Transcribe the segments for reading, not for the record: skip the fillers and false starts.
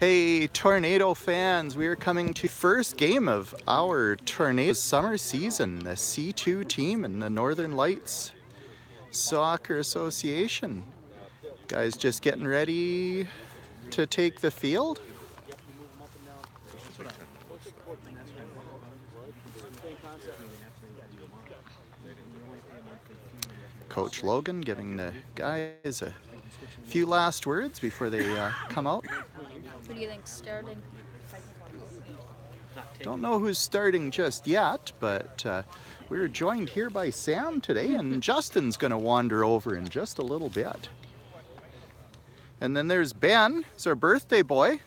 Hey Tornado fans, we are coming to first game of our Tornado summer season, the C2 team in the Northern Lights Soccer Association. Guys just getting ready to take the field. Coach Logan giving the guys a few last words before they come out. Who do you think's starting? Don't know who's starting just yet, but we're joined here by Sam today, and Justin's going to wander over in just a little bit. And then there's Ben, it's our birthday boy,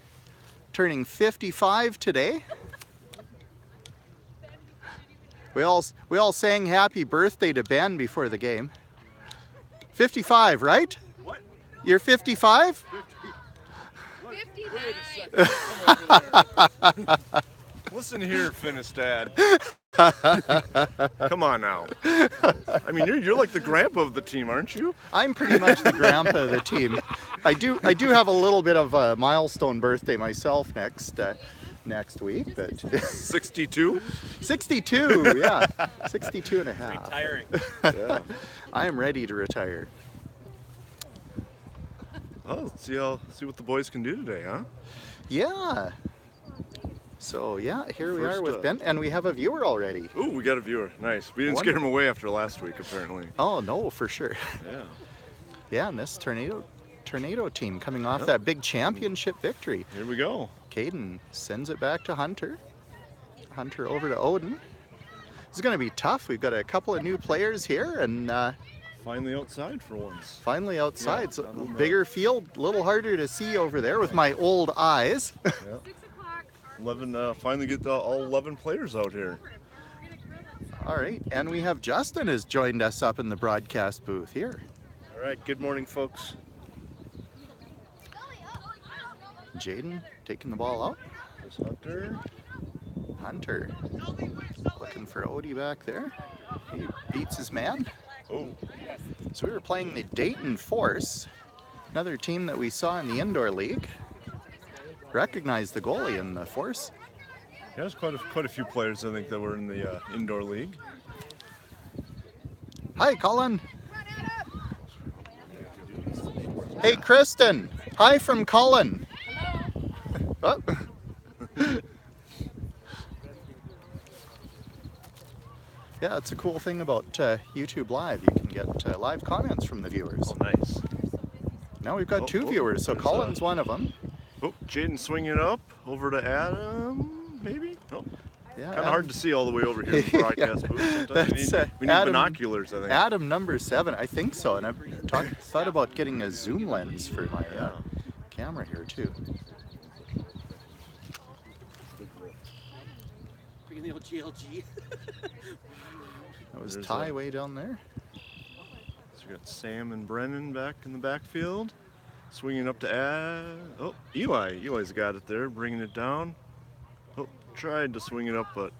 turning 55 today. We all sang happy birthday to Ben before the game. 55, right? What? You're 55? 59. Listen here, Finistad. Come on now. I mean, you're like the grandpa of the team, aren't you? I'm pretty much the grandpa of the team. I do have a little bit of a milestone birthday myself next week, but 62? 62, yeah. 62 and a half. Retiring. Yeah. I am ready to retire. Well, let's see what the boys can do today, huh? Yeah. So yeah, here we are First, with Ben, and we have a viewer already. Ooh, we got a viewer. Nice. We didn't scare him away after last week, apparently. Oh no, for sure. Yeah. Yeah, and this tornado team coming off that big championship victory. Here we go. Caden sends it back to Hunter. Hunter over to Odin. This is going to be tough. We've got a couple of new players here, and Finally outside for once. finally outside. Yeah, So I'm, bigger field, a little harder to see over there with my old eyes. Yeah. 11. Finally get all 11 players out here. All right, and we have Justin has joined us up in the broadcast booth here. All right. Good morning, folks. Jaden taking the ball out. There's Hunter. Hunter looking for Odie back there. He beats his man. Oh. So we were playing the Dayton Force, another team that we saw in the indoor league. Recognized the goalie in the Force. Yeah, there's quite a few players I think that were in the indoor league. Hi, Colin. Hey, Kristen. Hi from Colin. Oh. Yeah, it's a cool thing about YouTube Live. You can get live comments from the viewers. Oh, nice. Now we've got two viewers, so there's, Colin's one of them. Oh, Jaden swinging it up over to Adam, maybe? Oh, Yeah, kind of hard to see all the way over here in the broadcast booth. Sometimes we need Adam- binoculars, I think. Adam number 7, I think so. And I've thought about getting a zoom lens for my camera here too. Bringing the old GLG. That was There's Ty way down there. So we got Sam and Brennan back in the backfield. Swinging up to oh, Eli. Eli's got it there, bringing it down. Oh, tried to swing it up, but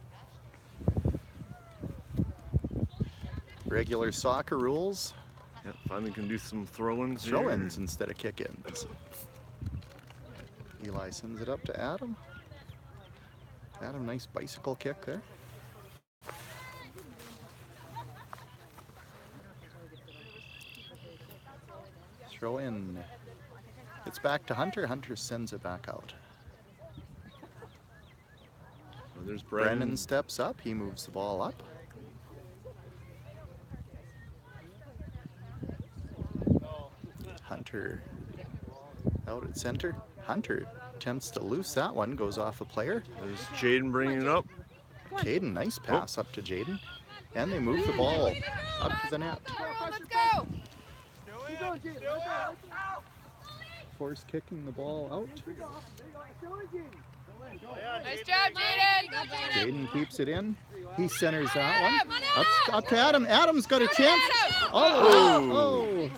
Regular soccer rules. yeah, finally can do some throw-ins. here. Throw-ins instead of kick-ins. Eli sends it up to Adam. Adam, nice bicycle kick there. Throw in. It's back to Hunter. Hunter sends it back out. Oh, there's Brennan steps up. He moves the ball up. Hunter out at center. Hunter attempts to loose that one. Goes off a player. There's Jaden bringing it up. Caden, nice pass up to Jaden. And they move the ball up to the net. Let's go! Force kicking the ball out. Nice job, Jaden! Jaden keeps it in. He centers that one. Up to Adam. Adam's got a chance. Oh!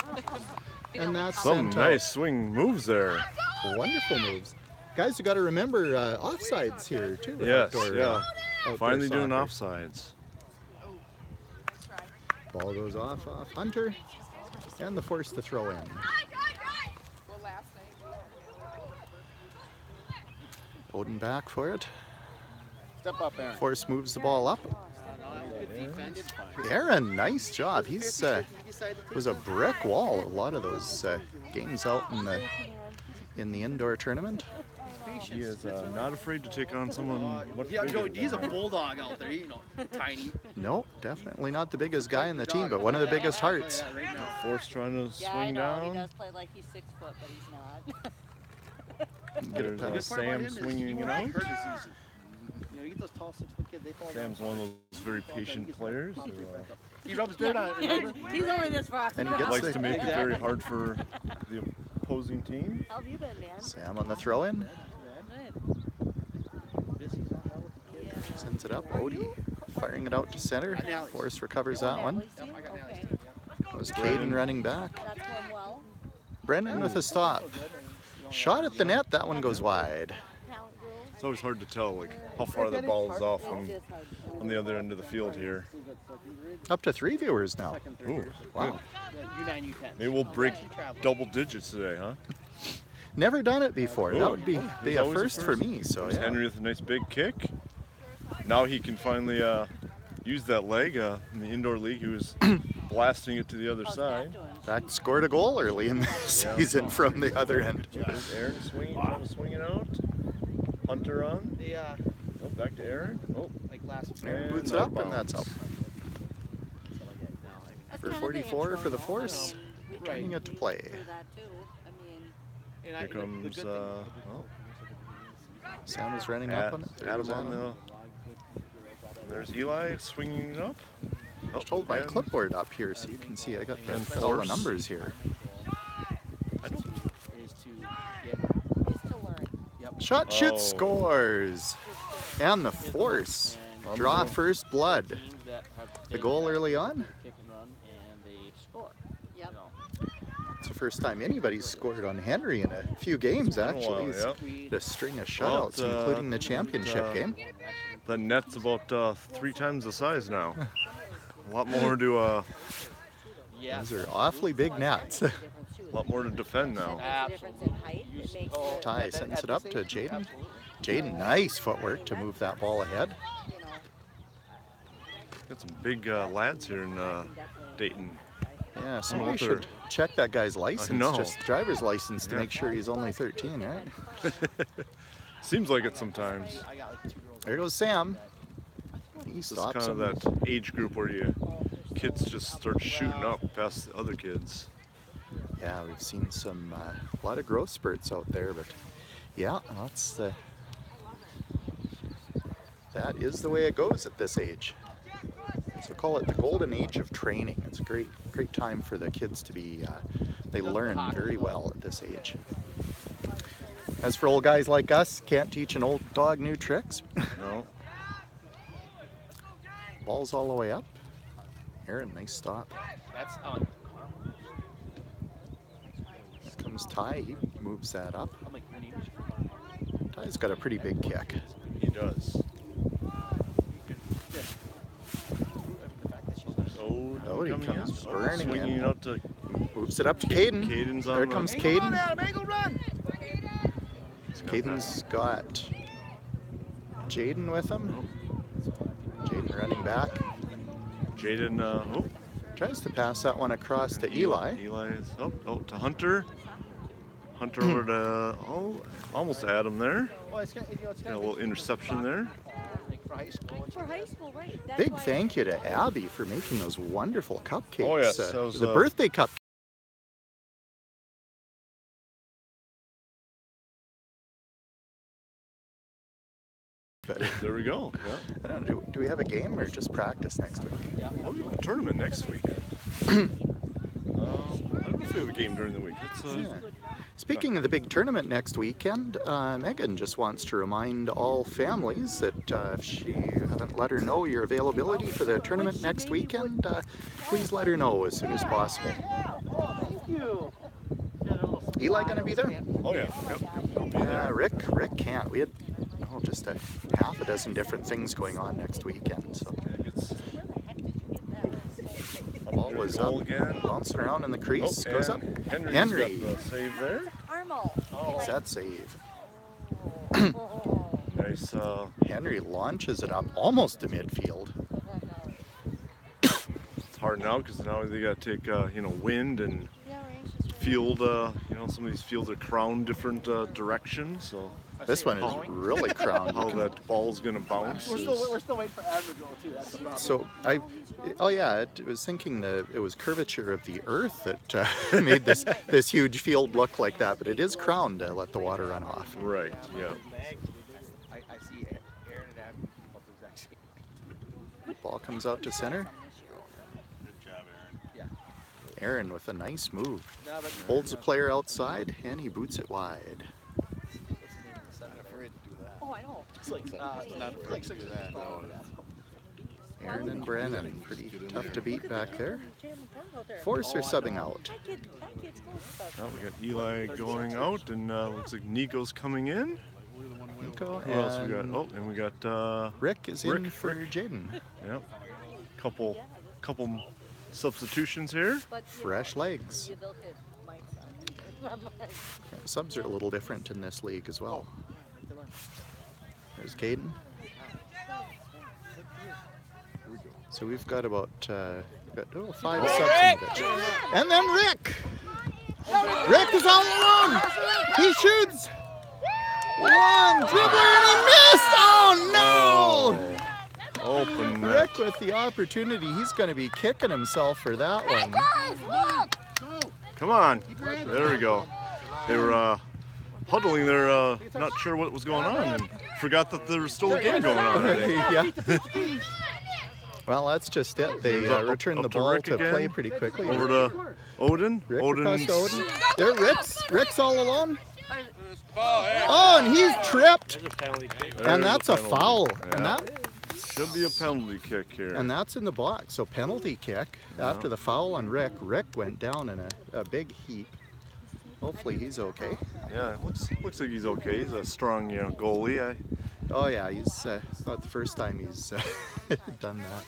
And that's Some sent nice swing moves there. out. Wonderful moves. Guys, you got to remember offsides here too. with Yes, outdoor, yeah. outdoor Finally doing soccer. offsides. Ball goes off Hunter, and the force to throw in. Bowden back for it. Step up, Aaron. Force moves the ball up. Aaron, nice job. He's was a brick wall a lot of those games out in the indoor tournament. He is not afraid to take on someone. Yeah, no, he's a bulldog out there. You know, tiny. No, definitely not the biggest guy in the team, but one of the biggest hearts. Force trying to Yeah, I swing know. He down. does play like he's 6 foot, but he's not. Get it There's past. Sam swinging it out. You know, you get those tall 6-foot kids. They fall Sam's one of those very patient players who He rubs dirt on it. He's only this far. And he gets likes the, to make it very hard for the opposing team. How have you been, man? Sam on the throw in. Good. Sends it up. Odie firing it out to center. Forrest recovers that one. Okay. Was Caden running back. That's going well. Brennan with a stop. Shot at the net. That one goes wide. Talent girls. It's always hard to tell like how far the ball is off It's just hard to tell. on the other end of the field here. Up to 3 viewers now. Ooh, Wow. U9, U10. maybe we'll break double digits today, huh? Never done it before. That would be There's a always a first for me. So There's yeah. Henry with a nice big kick. Now he can finally use that leg. In the indoor league, he was blasting it to the other How's side. Matt doing? In fact, scored a goal early in the season from the other end. There's Aaron swinging out. Hunter on. They, Oh, back to Aaron. Oh, like last Aaron And boots out up, of and that's up. That's For kind of 44 intro, for the though. Force, We bringing can it to play. do that too. I mean, and here comes Sam is running up on it. Adam on the. There's Eli swinging it up. I was told my and- clipboard up here, so you can see I got And all the Force. numbers here. is to get he's still learning. Shot, shoot, Oh. scores, and the Force draw first blood. teams that have The goal early on. kick and run, and they score. Yep. You know, It's the first time anybody's scored on Henry in a few games, been a while, actually. He's yeah. had a string of Well, shutouts, including the championship game. The net's about 3 times the size now. A lot more to yes. Those are awfully big nets. Difference too. lot more to defend now. That's the difference in height. It makes the, Ty sends it up to Jaden. Jaden, nice footwork to move that ball ahead. you know, Got some big lads here in Dayton. Yeah, what somebody they're- should check that guy's license, know. just driver's license, to Yeah. make sure he's only 13, right? Seems like it sometimes. I got like 2 girls. There goes Sam. He It's stops kind of him. that age group where kids just start shooting up past the other kids. Yeah, we've seen some a lot of growth spurts out there, but yeah, that's the that is the way it goes at this age. So call it the golden age of training. It's a great time for the kids to be. They learn very well at this age. As for old guys like us, can't teach an old dog new tricks. No. Ball's all the way up. Aaron, nice stop. That's on. Here comes Ty. He moves that up. I'm like, your name is Ty's got a pretty big kick. He does. Oh, Oh, he coming comes in. burning swinging in. out to Moves it up to Caden. Caden's on There the- comes Angle run, Caden. Adam, angle run. Caden's got Jaden with him. Jaden running back. Jaden. Tries to pass that one across to Eli. Eli is to Hunter. Hunter over to almost Adam there. Well, it's got, you know, it's Got got a little interception there. like for high school. for high school, right? That's Big why- thank you to Abby for making those wonderful cupcakes. Oh, yes, that was, the birthday cupcake. But There we go. Yeah. I don't know, do we have a game or just practice next week? Oh, we have a tournament next week. I don't know if we have a game during the week. It's, Yeah. Speaking of the big tournament next weekend, Megan just wants to remind all families that if you haven't let her know your availability for the tournament next weekend, please let her know as soon as possible. Thank you. Eli gonna be there? Oh yeah. Yep. He'll be Yeah, there. Rick can't. We had just a half a dozen different things going on next weekend. So It's ball was up, goal again. bouncing around in the crease, goes up. and Henry's Henry. got the save there. Carmel. Makes that save. Oh. Nice. Henry launches it up almost to midfield. It's hard now because now they got to take wind and field. Some of these fields are crowned different directions, so This one is really crowned. how that ball's gonna bounce. We're still waiting for Adler to go too. That's the problem. So it was thinking that it was curvature of the earth that made this huge field look like that, but it is crowned to let the water run off. Right. Yeah. I see Aaron and Adam both the exact same. Ball comes out to center. Yeah. Aaron with a nice move. No, but Holds the player outside and he boots it wide. not afraid to do that. Oh, I know. It's like not afraid to do that. No. Aaron and Brennan, pretty tough to beat back there. Force are subbing out. Well, we got Eli going out, and looks like Nico's coming in. Nico Who else we got? and Oh, and we got Rick is in Rick. for Jaden. Yep. Couple substitutions here. Fresh legs. Subs are a little different in this league as well. There's Caden. So we've got about 5 subs in the pitch. And then Rick! Rick is all alone! He shoots! One dribbler and he missed! Oh no! Open net. Rick with the opportunity. He's going to be kicking himself for that one. Come on. There we go. They were huddling there, not sure what was going on, and forgot that there was still a game going on. I think. Yeah. Well, that's just it. They return Up the to ball Rick to again. play pretty quickly. Over to Odin. Rick Odin's across to Odin. There, Rick's all alone. Oh, and he's tripped, and that's a foul. And that should be a penalty kick here. and that's in the box. So penalty kick after the foul on Rick. Rick went down in a big heap. Hopefully he's okay. Yeah, looks like he's okay. He's a strong, goalie. Oh yeah, he's not the first time he's done that.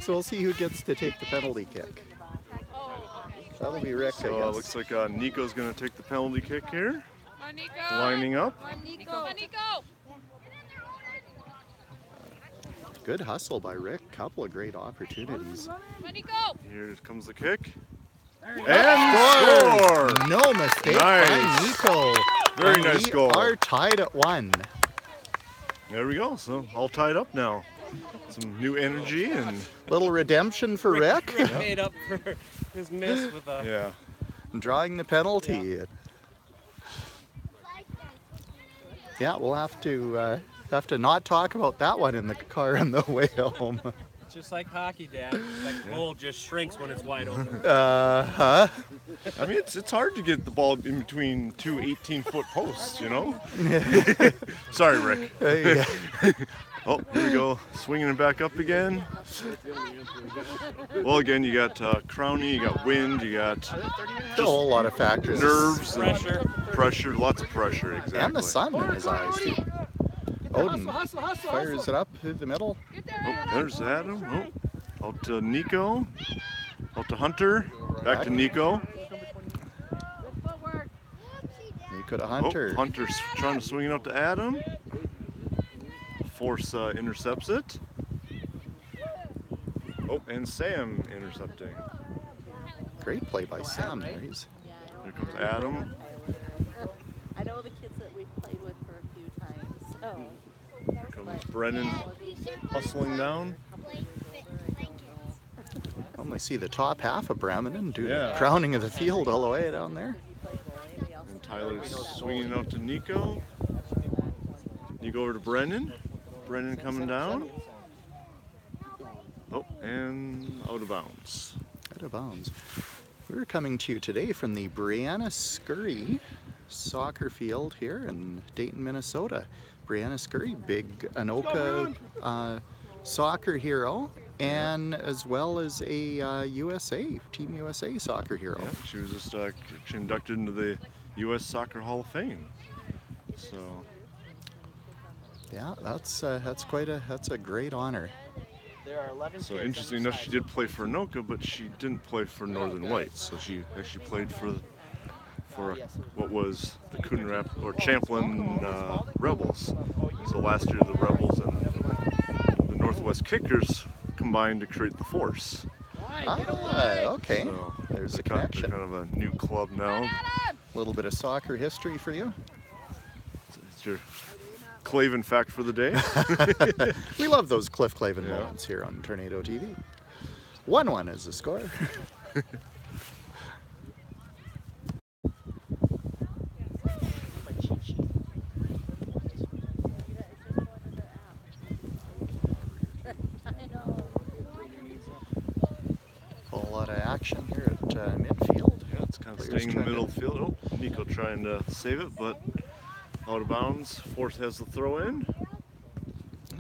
So we'll see who gets to take the penalty kick. That'll be Rick, I So guess. it looks like Nico's going to take the penalty kick here. Come on, Nico. Lining up. Come on, Nico. Come on, Nico. Good hustle by Rick. Couple of great opportunities. Come on, Nico. Here comes the kick. Scores! And score! No mistake by Nice. Nico. Very And nice we goal. are tied at 1. There we go. So all tied up now. Some new energy and Little redemption for Rick. Made up for his miss with a. yeah. Drawing the penalty. Yeah, we'll have to not talk about that one in the car on the way home. Just like hockey, Dad. That goal just shrinks when it's wide open. Huh? I mean, it's hard to get the ball in between two 18-foot posts, Sorry, Rick. Hey, Oh, here we go. Swinging it back up again. Well, again, you got Crowney, you got wind, you got a whole lot of factors. nerves, Pressure. and pressure, lots of pressure, exactly. And the sun in his eyes, too. Odin Hustle. fires it up through the middle. Get there, Oh, Adam. there's Adam. Oh, out to Nico. Out to Hunter. Back to Nico. Good footwork. Nico to Oh, Hunter. Hunter's trying to swing it up to Adam. Force intercepts it. Oh, and Sam intercepting. Great play by Sam there. Here comes Adam. I know the kids that we've played with for a few times. So. Here comes Brennan hustling down. Only see the top half of Bremen due to Yeah. the crowning of the field all the way down there. And Tyler's swinging out to Nico. Nico over to Brennan. Brennan coming down. Oh, and out of bounds. Out of bounds. We're coming to you today from the Brianna Scurry soccer field here in Dayton, Minnesota. Brianna Scurry, big Anoka soccer hero, and as well as a Team USA soccer hero. Yeah, she was just inducted into the U.S. Soccer Hall of Fame. So Yeah, that's a great honor. There are 11 So kids interesting on enough, each she side. did play for Anoka, but she didn't play for Northern Lights. So she actually played for for what was the Coonrap or Champlin Rebels. So last year the Rebels and the Northwest Kickers combined to create the Force. Okay. So There's a they're connection. kind of a new club now. A little bit of soccer history for you. It's your Clavin fact for the day. We love those Cliff Clavin Yeah. moments here on Tornado TV. 1-1 is the score. I know. Whole lot of action here at midfield. Yeah, it's kind of Players staying in the trying middle to- field. Oh, Nico trying to save it, but out of bounds. Force has the throw in.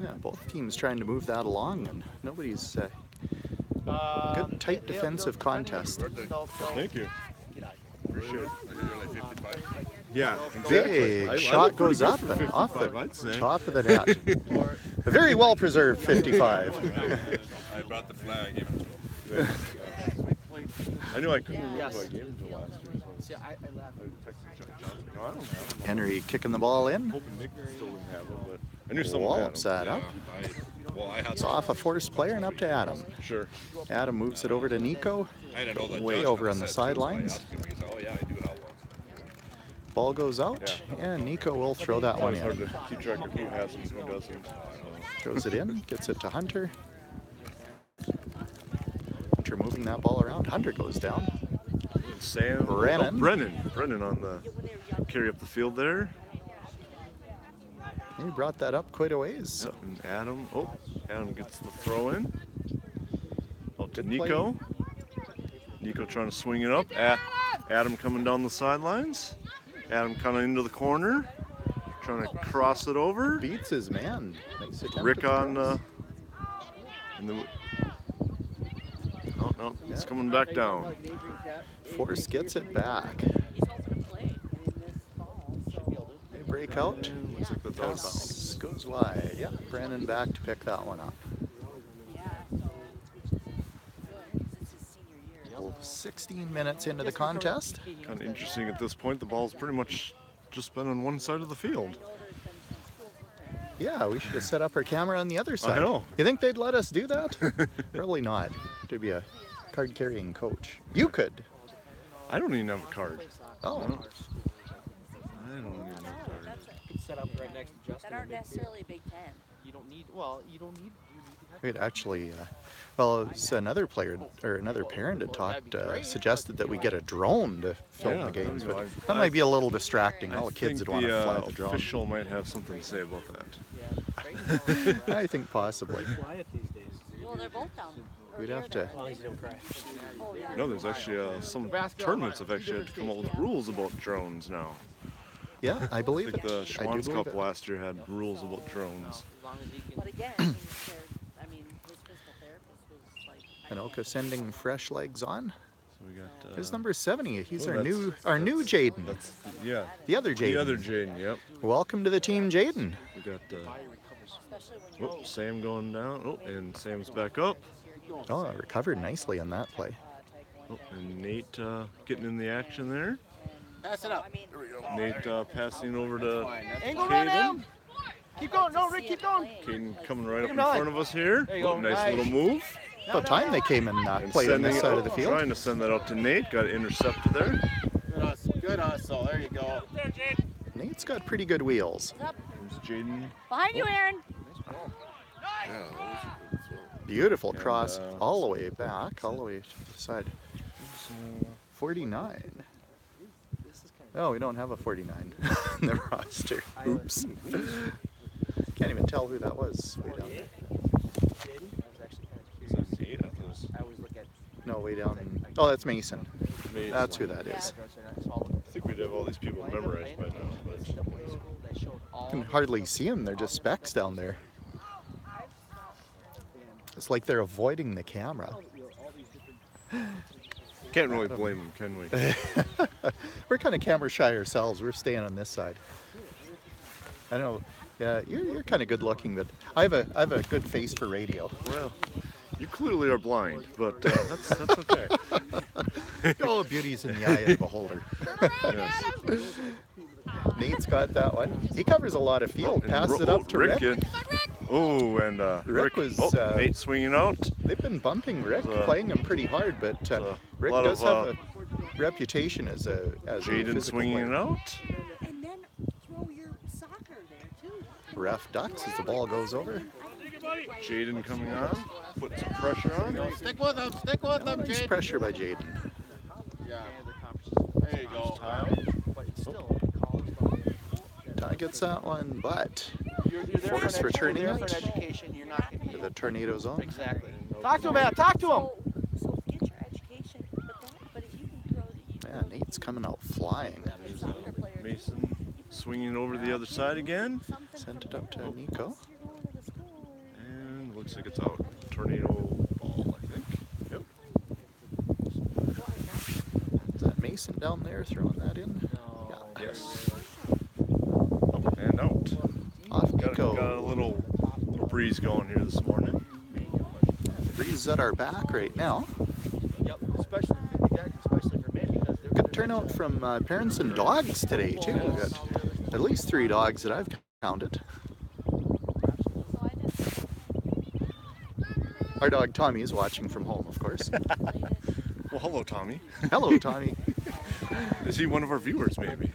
Yeah, both teams trying to move that along, and nobody's good, tight defensive contest. Thank you. Appreciate it. Yeah, exactly. Big I shot look pretty goes good up for and off 55, I'd say. the top of the net. A very well preserved 55. I brought the flag. I knew I couldn't remember what I gave him to last year. See, I laughed. No, I don't have him. Henry kicking the ball in. I'm hoping Nick still didn't have him, but I knew someone had Wallops him. that up. I had It's off a Force player and up to Adam. Sure. Adam moves it over to Nico. I didn't know that Way Josh over had on the said too, so I sidelines. asked him, he said, oh yeah, I do have one. Ball goes out, and Nico will throw that one It's hard in. to keep track of who has him and who doesn't. Throws it in, gets it to Hunter. Hunter moving that ball around. Hunter goes down. Sam. Brennan. Oh, Brennan on the carry up the field there. He brought that up quite a ways. Yep, and Adam. Oh, Adam gets the throw in. Out to Good play. Nico. Nico trying to swing it up. Adam coming down the sidelines. Adam kind of into the corner. Trying to cross it over. Beats his man. Nice attempt Rick at the on. cross. Oh, no, it's coming back down. Force gets it back. He's hoping to play this fall, so. They break out. Looks like that's out of bounds. Pass goes wide. Yeah, Brandon back to pick that one up. Yeah, so. Good, 'cause it's his senior year. 16 minutes into the contest. Kind of interesting at this point. The ball's pretty much just been on one side of the field. Yeah, we should have set up our camera on the other side. know. You think they'd let us do that? Probably not. To be a card-carrying coach. You could. I don't even have a card. Oh, I don't even have a card. Set up right next to Justin. That aren't necessarily Big Ten. You don't need. Well, you don't need. we'd actually. Well, it's another player or another parent had talked, suggested that we get a drone to film Yeah, the games, that'd be but nice. that might be a little distracting. All I the kids think would want to fly the drone. official might have something to say about that. I think possibly. Quiet these days. Well, they're both down. or We'd near have to. there. As long as you don't crash. Oh, yeah. No, there's actually some tournaments have actually had to come up with rules about drones now. Yeah, I I believe think it. the I do Schwann's believe Cup it. last year had rules about drones. As long as you can. But again, I mean, his physical therapist was like. Anoka sending fresh legs on. So we got. Here's number 70. He's oh, our that's- new Jaden. That's yeah. The other Jaden. The other Jaden. Yep. Welcome to the team, Jaden. We got. Especially when Oh, Sam going down. Oh, and Sam's back up. Oh, recovered nicely on that play. Oh, and Nate getting in the action there. Pass it up. Nate passing over to Angle run Caden. him. Keep going. No, Rick, keep going. Caden coming right up in him down. front of us here. There you Oh, go. nice Nice. little move. About time they came and And played on this sending side it of the out- field. Trying to send that out to Nate. Got it intercepted there. Good hustle. There you go. Nate's got pretty good wheels. There's Jaden. Behind you, Aaron. Beautiful And, cross all the way back, all the way to the side. 49. Oh, we don't have a 49 in the roster. Oops. Can't even tell who that was. Way down there. Is that Nate? I thought it was I always look at. No, way down. Oh, that's Mason. Mason. That's who that is. I think we'd have all these people memorized by now. But You can hardly see them. They're just specks down there. It's like they're avoiding the camera. can't really blame them, can we? We're kind of camera shy ourselves. We're staying on this side. I know. Yeah, you're kind of good looking, but I have a good face for radio. Well, you clearly are blind, but that's okay. Oh, beauty's in the eye of the beholder. Yes. Nate's got that one. He covers a lot of field. Passes it up to Rick. Oh, and Rick was, Nate swinging out. They've been bumping Rick, There's a- playing him pretty hard, but a Rick lot does of, have a reputation as a Jaden physical swinging player. out. And then throw your soccer there too. Ref ducks as the ball goes over. Jaden coming on, putting some pressure on. Stick with them. Stick with them, Nice Jade. pressure by Jaden. Yeah. There you go. But still, Ty gets that one, but you're there Force for returning you're there it for an education. You're not going to to the tornado zone. Exactly. Talk to him, man. Talk to him. So get your education, but if you can throw Yeah, Nate's coming out flying. soccer player, Mason swinging over the other side again. Sent it up to Nico. you're going to the school. And looks like it's out. Tornado ball, I think. Yep. Is that Mason down there throwing that in? Yes. Up and out. Off Got Nico. a little breeze going here this morning. Breeze is at our back right now. Yep. Especially for me because they're Good turnout from parents and dogs today too. We got at least 3 dogs that I've counted. Our dog Tommy is watching from home, of course. Well, hello, Tommy. Hello, Tommy. Is he one of our viewers, maybe?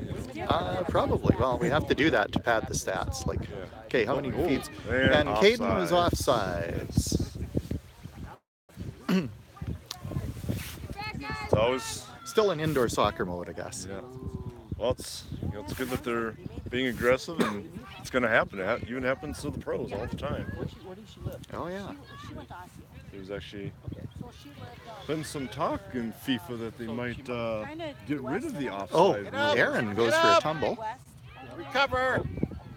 Probably. Well, we have to do that to pad the stats. Like, okay, how many Oh, feeds? and And Caden was offside. offsides. It's always, Still in indoor soccer mode, I guess. yeah. Well, it's good that they're being aggressive, and it's going to happen. It even happens to the pros all the time. Where did she live? Oh yeah. She went to Osceola. There's actually So she lived been some talk in FIFA that they might kinda get rid of the Oh, offside rule. Aaron goes for a tumble, west. Recover.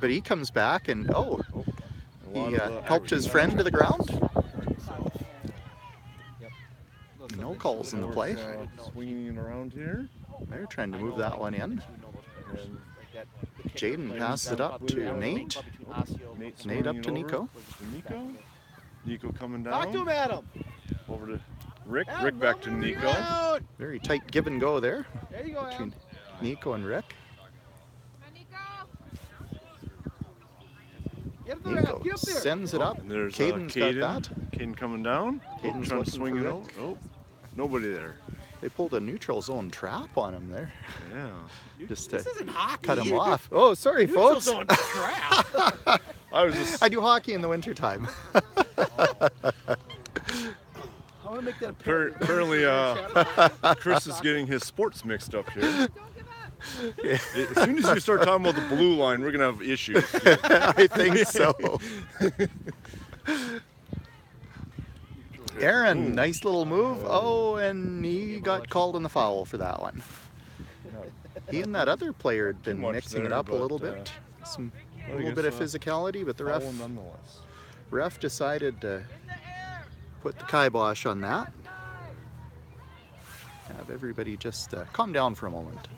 but he comes back and A lot he of the helped his average friend to the ground. Yep. No calls in the play. Swinging around here. They're trying to move that one in. And Jaden passes it up to Nate. Nate up to swinging Nico. over to Nico. Nico coming down. Talk to him, Adam. Over to Rick. Rick back to Nico. Very tight give and go there There you go, Adam. between Nico and Rick. Get up there, Nico Adam. Get up there. sends it up. And there's Caden's Caden. got that. Caden coming down. Caden's Trying to looking swing for it Rick. out. Oh, nobody there. They pulled a neutral zone trap on him there, Yeah. just to This isn't hockey. cut him off. Oh, sorry, Neutral folks. zone crap. I was just. I do hockey in the wintertime. I want to make that Apparently, Chris is getting his sports mixed up here. As soon as you start talking about the blue line, we're gonna have issues. I think so. Aaron, nice little move. Oh, and he got called in the foul for that one. He and that other player had been much mixing it there, up a but, little bit. A little guess, bit of physicality, but the Foul nonetheless. ref decided to put the kibosh on that. Have everybody just calm down for a moment.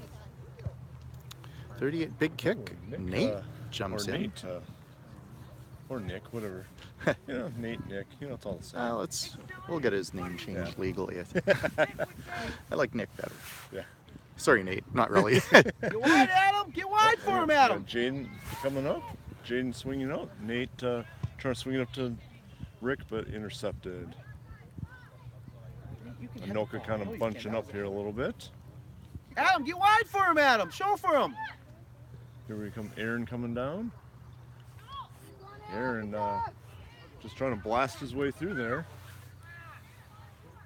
38, big kick. Nate jumps or in. Nate, or Nick, whatever. Nate, Nick. It's all the same. We'll get his name changed legally. I think. I like Nick better. Yeah. Sorry, Nate. Not really. Get wide, Adam. Get wide for him, Adam. Jaden coming up. Jaden swinging out. Nate trying to swing it up to Rick, but intercepted. Anoka kind of bunching up here a little bit. Adam, get wide for him, Adam. Show for him. Here we come. Aaron coming down. Aaron just trying to blast his way through there.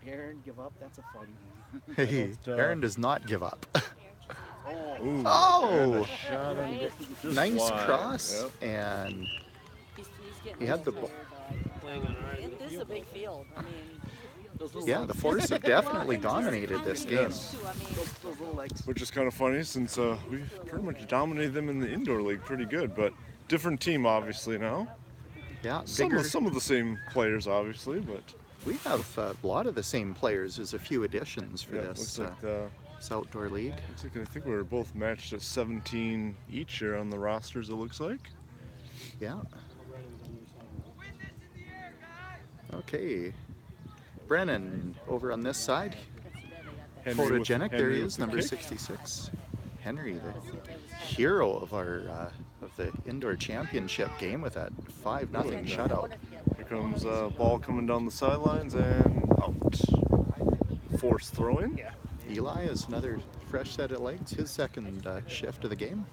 Aaron, give up. That's a funny one. Hey, Aaron does not give up. Ooh, Oh! shot him just Nice wide. cross, Yep. and He's getting he had the tired, This is a big field. I mean, yeah. The Force have definitely dominated this game. Yes. too. I mean, Those little legs. Which is kind of funny since we pretty much dominated them in the indoor league pretty good, but different team obviously now. Yeah, Some bigger. of the same players obviously, but We have a lot of the same players. There's a few additions for yeah, this, looks like this outdoor league. I think we were both matched at 17 each here on the rosters. It looks like. Yeah. Okay. Brennan over on this side. photogenic. There he Henry is, with the number kick. 66. Henry, the hero of our of the indoor championship game with that 5-0 shutout. Here comes ball coming down the sidelines and out. Forced throw in. Eli is another fresh set of legs, his second shift of the game.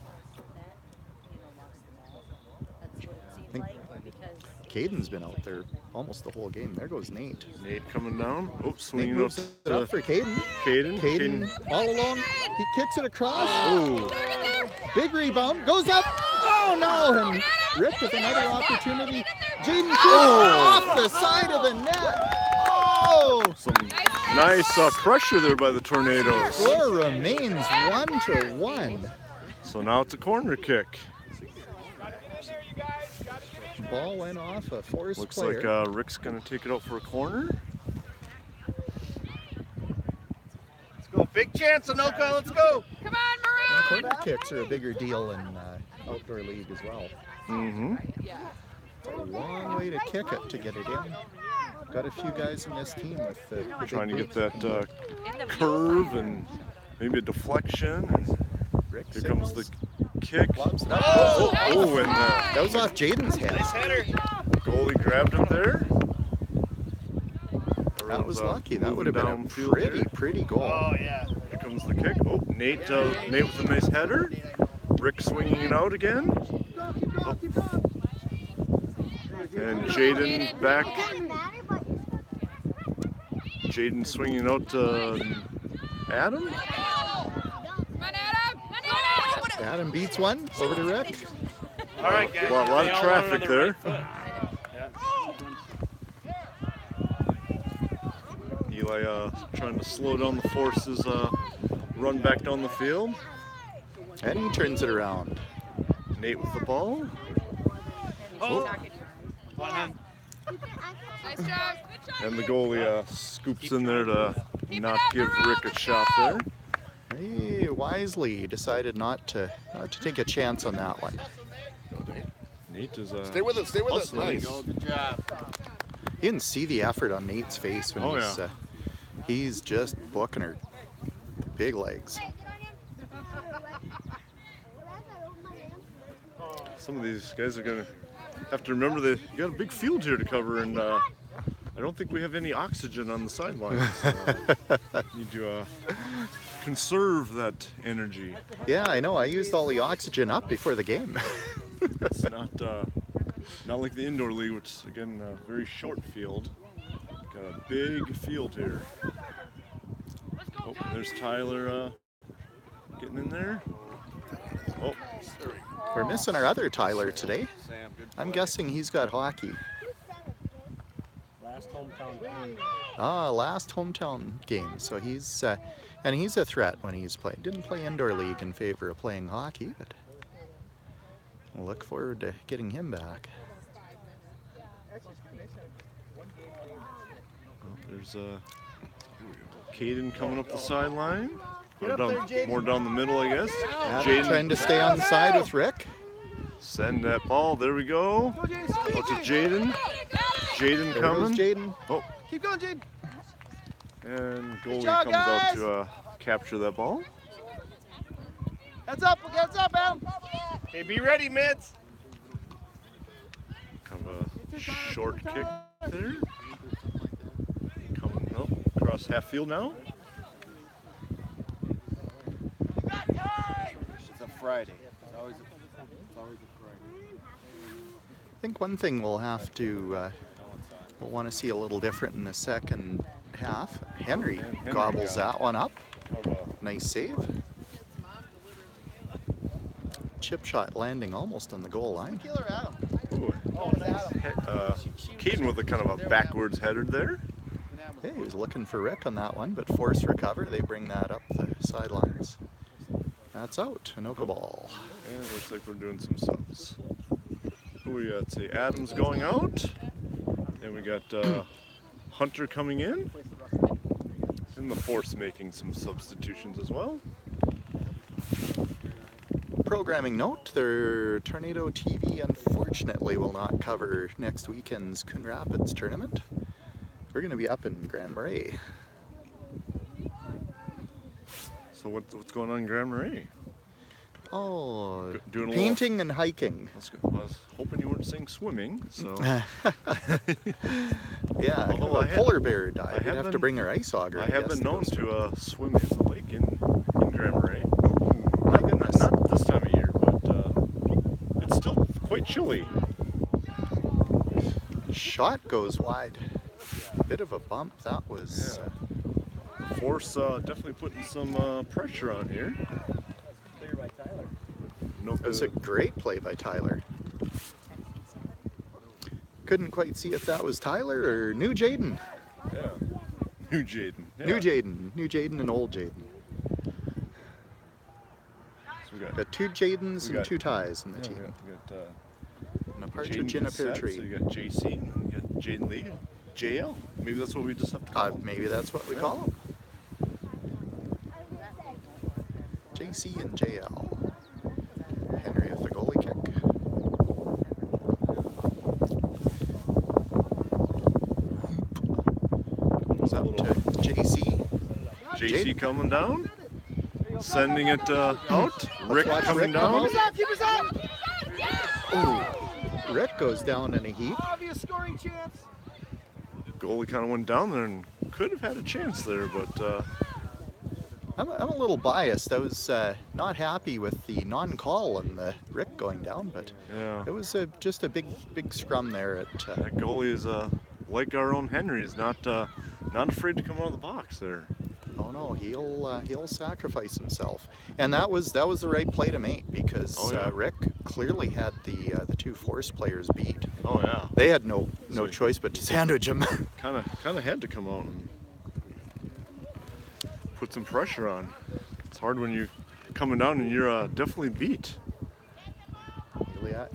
I think Caden's been out there almost the whole game. There goes Nate. Nate coming down. Oops, Nate swinging moves up it up for Caden. Caden. Caden all alone. He kicks it across. Oh, big rebound. Goes up. Oh no! And Rick with another opportunity. Jaden shoots off the side of the net. Oh! Some nice pressure there by the Tornadoes. Score remains 1-1. So now it's a corner kick. Ball went off a forced Looks player. like Rick's going to take it out for a corner. Let's go. Big chance, Anoka. Let's go. Come on, Maroon. Corner kicks are a bigger deal in outdoor league as well. Mm-hmm. Yeah. It's a long way to kick it to get it in. Got a few guys in this team with the Trying to big get boots. that curve and maybe a deflection. And Rick here comes the signals. kick. Lobs it up. Oh, and That was off Jaden's head. goalie grabbed it there. That was lucky. That would have been a downfield pretty goal. yeah. Here comes the kick. Oh, Nate with a nice header. Rick swinging it out again. Oh. And Jaden back. Jaden swinging out to Adam. Come on, Adam. Come on, Adam. Adam beats one. Over to Rick. All right, guys. A lot of traffic there. Eli trying to slow down the forces, run back down the field. And he turns it around. Nate with the ball. Nice job. And the goalie scoops in there to not give Rick a shot there. He wisely decided not to take a chance on that one. Nate is Stay with us. Stay with us. hustling. Nice. Good job. You didn't see the effort on Nate's face when he's just booking her. Big legs. Some of these guys are gonna have to remember that you got a big field here to cover, and I don't think we have any oxygen on the sidelines. Need to conserve that energy. Yeah, I know. I used all the oxygen up before the game. It's not like the indoor league, which is again a very short field. Got a big field here. Oh, there's Tyler getting in there. Oh, We're missing our other Tyler today. I'm guessing he's got hockey. Last hometown game. Last hometown game. So he's and he's a threat when he's playing. Didn't play indoor league in favor of playing hockey, but we'll look forward to getting him back. oh, there's Caden coming up the sideline. More down the middle, I guess. Adam trying to stay on the side with Rick. Send that ball. There we go. Out to Jaden. Jaden There goes coming. Jaden. Oh, Keep going, Jaden. and goalie job, comes out guys. to capture that ball. Heads up, Adam. Hey, be ready, mids. Kind of a short kick there. Coming up across half field now. It's a Friday. It's always a Friday. I think one thing we'll have to we'll want to see a little different in the second half. Henry gobbles that one up. Nice save. Chip shot landing almost on the goal line. Killer Adam. Ooh, Caden with a kind of a backwards header there. Hey, he was looking for Rick on that one, but force recover. They bring that up the sidelines. That's out. Anoka ball. And it looks like we're doing some subs. Who we got? Say Adams going out. And we got Hunter coming in. And the Force making some substitutions as well. Programming note, their Tornado TV unfortunately will not cover next weekend's Coon Rapids tournament. We're going to be up in Grand Marais. So what's going on in Grand Marais? Oh, Doing a painting and hiking. That's good. I was hoping you weren't saying swimming, so. Yeah, kind of Although a polar bear dive. You'd have to been- bring our ice auger. I I have guess, been to go known swim. to swim in the lake in Grand Marais. My goodness. Not this time of year, but it's still quite chilly. Shot goes wide. Bit of a bump. That was. Force definitely putting some pressure on here. Clear by Tyler. It was a great play by Tyler. Couldn't quite see if that was Tyler or New Jaden. Yeah. New Jaden. Yeah. New Jaden and old Jaden. So we got, Got two Jadens We and got- two ties in the we team. got And a Jaden partridge in a pear Cassette, tree. So you got JC, and you got Jaden Lee, JL. Maybe that's what we just have to call him. Maybe that's what we call them. JC and JL. Henry with the goalie kick. Goes up to JC. JC Jaden. coming down, sending it out. Rick watch coming Rick come down. out. Oh, Rick goes down in a heap. Obvious scoring chance. Goalie kind of went down there and could have had a chance there, but I'm a little biased. I was not happy with the non-call and the Rick going down, but yeah, it was just a big scrum there. that goalie is like our own Henry, is not afraid to come out of the box there. Oh no, he'll sacrifice himself, and that was the right play to make because Oh, yeah. Rick clearly had the two Force players beat. Oh yeah, They had no So- choice but to sandwich him. kind of had to come out and put some pressure on. It's hard when you're coming down and you're definitely beat.